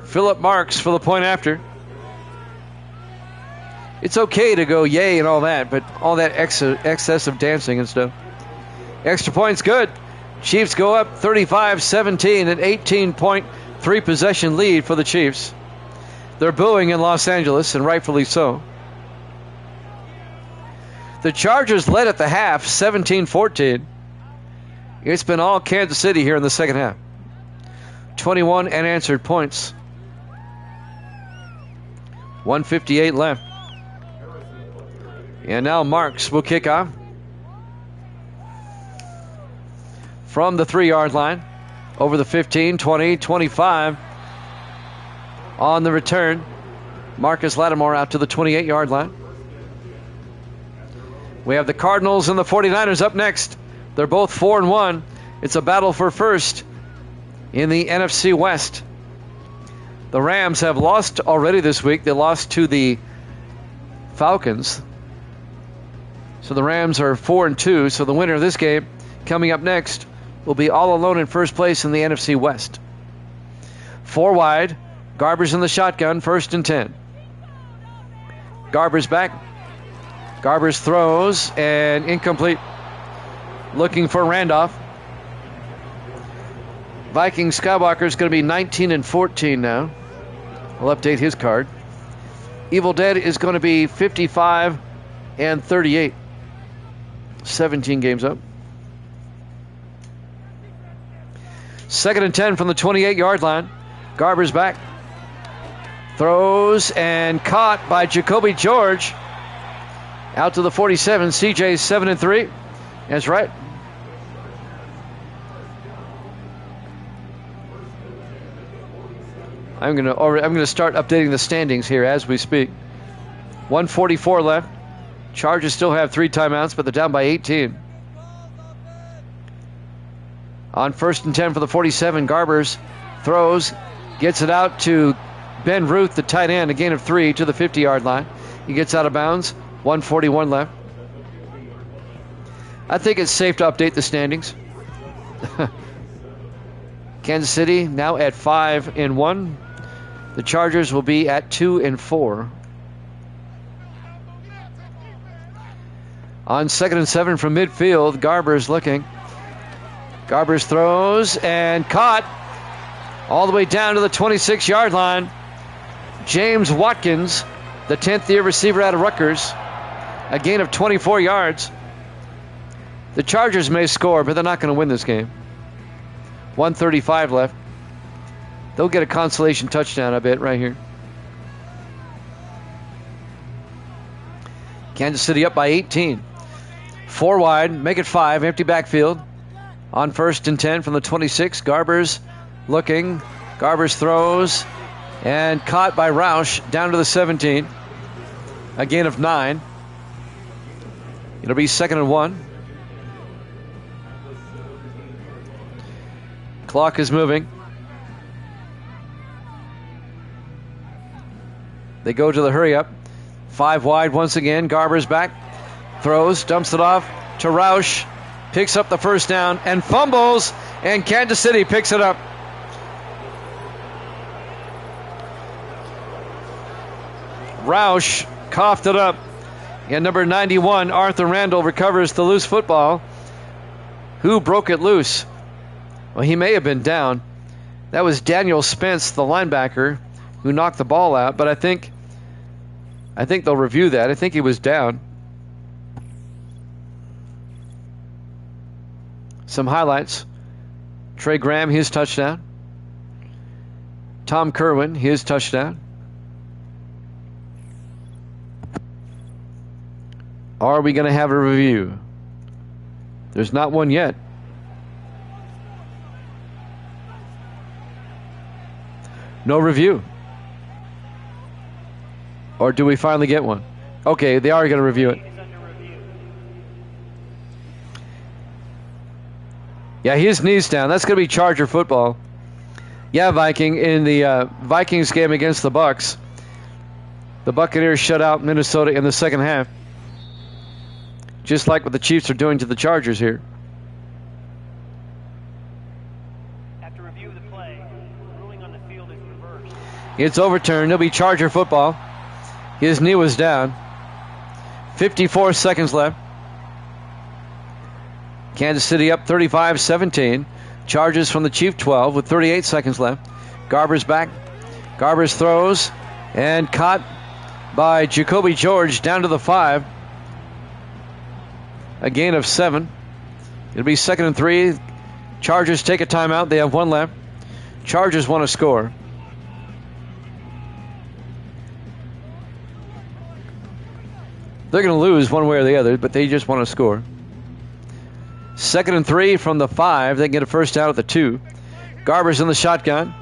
Philip Marks for the point after. It's okay to go yay and all that, but all that excessive dancing and stuff. Extra points good. Chiefs go up 35-17, an 18-point, 3-possession lead for the Chiefs. They're booing in Los Angeles, and rightfully so. The Chargers led at the half, 17-14. It's been all Kansas City here in the second half. 21 unanswered points. 1:58 left. And now Marks will kick off from the 3-yard line. Over the 15, 20, 25. On the return, Marcus Lattimore out to the 28-yard line. We have the Cardinals and the 49ers up next. They're both 4-1. It's a battle for first in the NFC West. The Rams have lost already this week. They lost to the Falcons. So the Rams are 4-2. So the winner of this game coming up next will be all alone in first place in the NFC West. 4 wide. Garbers in the shotgun, 1st and 10. Garbers back. Garbers throws and incomplete. Looking for Randolph. Viking Skywalker is going to be 19-14 now. I'll update his card. Evil Dead is going to be 55-38. 17 games up. 2nd and 10 from the 28-yard line. Garber's back. Throws and caught by Jacoby George. Out to the 47. CJ's 7-3. That's right. I'm gonna start updating the standings here as we speak. 1:44 left. Chargers still have 3 timeouts, but they're down by 18. On 1st and 10 for the 47, Garbers throws, gets it out to Ben Ruth, the tight end, a gain of 3 to the 50-yard line. He gets out of bounds. 1:41 left. I think it's safe to update the standings. Kansas City now at 5-1. The Chargers will be at 2-4. On 2nd and 7 from midfield, Garber's looking. Garber's throws and caught all the way down to the 26-yard line. James Watkins, the 10th-year receiver out of Rutgers, a gain of 24 yards. The Chargers may score, but they're not going to win this game. 1:35 left. They'll get a consolation touchdown, I bet, right here. Kansas City up by 18. 4 wide, make it 5, empty backfield. On 1st and 10 from the 26, Garbers looking. Garbers throws and caught by Roush down to the 17. A gain of 9. It'll be 2nd and 1. Clock is moving. They go to the hurry up. 5 wide once again. Garber's back. Throws, dumps it off to Roush. Picks up the first down and fumbles. And Kansas City picks it up. Roush coughed it up. And number 91, Arthur Randall, recovers the loose football. Who broke it loose? Well, he may have been down. That was Daniel Spence, the linebacker, who knocked the ball out. But I think they'll review that. I think he was down. Some highlights. Trey Graham, his touchdown. Tom Kerwin, his touchdown. Are we going to have a review? There's not one yet. No review. Or do we finally get one? Okay, they are going to review it. Yeah, his knee's down. That's going to be Charger football. Yeah, Viking, in the Vikings game against the Bucks, the Buccaneers shut out Minnesota in the second half. Just like what the Chiefs are doing to the Chargers here. After review of the play, ruling on the field is reversed. It's overturned. It'll be Charger football. His knee was down. 54 seconds left. Kansas City up 35-17. Chargers from the Chief 12 with 38 seconds left. Garber's back. Garber's throws and caught by Jacoby George down to the 5. A gain of 7. It'll be 2nd and 3. Chargers take a timeout. They have 1 left. Chargers want to score. They're going to lose one way or the other, but they just want to score. 2nd and 3 from the 5. They can get a first down at the 2. Garber's in the shotgun.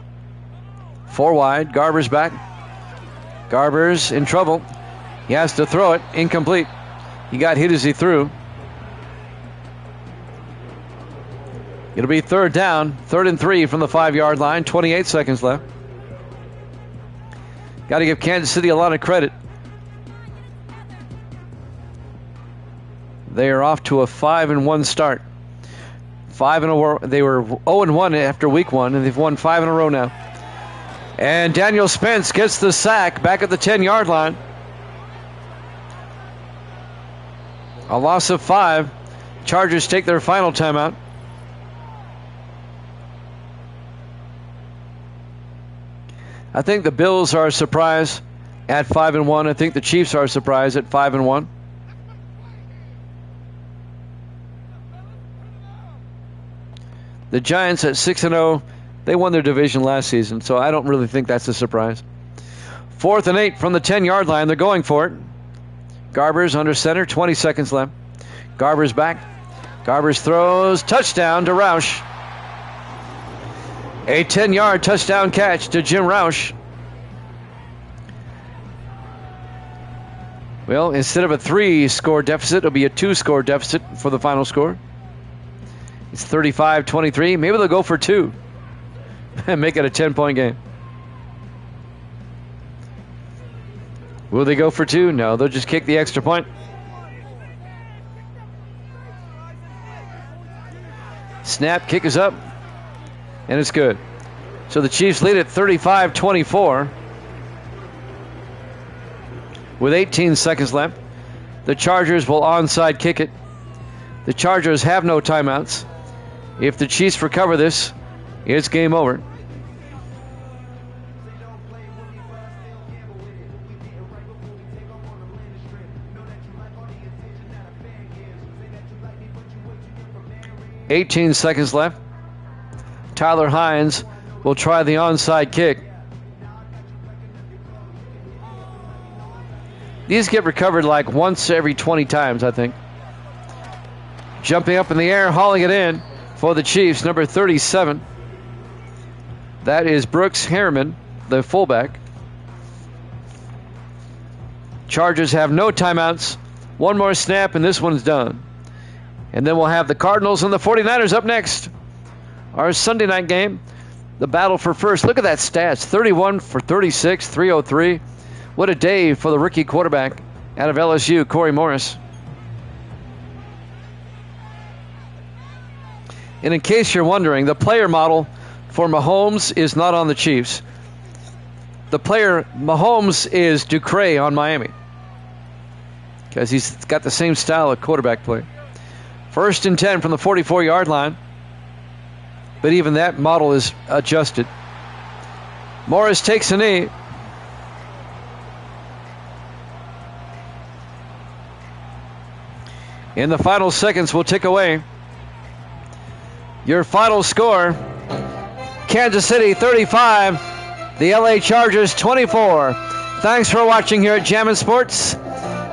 4 wide. Garber's back. Garber's in trouble. He has to throw it. Incomplete. He got hit as he threw. It'll be 3rd down. 3rd and 3 from the 5-yard line. 28 seconds left. Got to give Kansas City a lot of credit. They are off to a 5-1 start. 5 in a row. They were 0-1 after week 1, and they've won 5 in a row now. And Daniel Spence gets the sack back at the 10-yard line. A loss of 5. Chargers take their final timeout. I think the Bills are a surprise at 5-1. I think the Chiefs are a surprise at 5-1. The Giants at 6-0. They won their division last season, so I don't really think that's a surprise. 4th and 8 from the 10-yard line. They're going for it. Garbers under center. 20 seconds left. Garbers back. Garbers throws. Touchdown to Roush. A 10-yard touchdown catch to Jim Roush. Well, instead of a 3-score deficit, it'll be a 2-score deficit for the final score. It's 35-23. Maybe they'll go for 2 and make it a 10-point game. Will they go for 2? No, they'll just kick the extra point. Snap, kick is up, and it's good. So the Chiefs lead at 35-24 with 18 seconds left. The Chargers will onside kick it. The Chargers have no timeouts. If the Chiefs recover this, it's game over. $18 seconds left. Tyler Hines will try the onside kick. These get recovered like once every 20 times, I think. Jumping up in the air, hauling it in for the Chiefs, number 37. That is Brooks Harriman, the fullback. Chargers have no timeouts. One more snap, and this one's done. And then we'll have the Cardinals and the 49ers up next. Our Sunday night game, the battle for first. Look at that stats, 31 for 36, 303. What a day for the rookie quarterback out of LSU, Corey Morris. And in case you're wondering, the player model for Mahomes is not on the Chiefs. The player, Mahomes, is Ducre on Miami, because he's got the same style of quarterback play. 1st and 10 from the 44-yard line. But even that model is adjusted. Morris takes a knee. In the final seconds, we'll tick away. Your final score, Kansas City 35, the LA Chargers 24. Thanks for watching here at Jammin' Sports.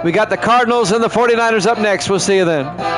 We got the Cardinals and the 49ers up next. We'll see you then.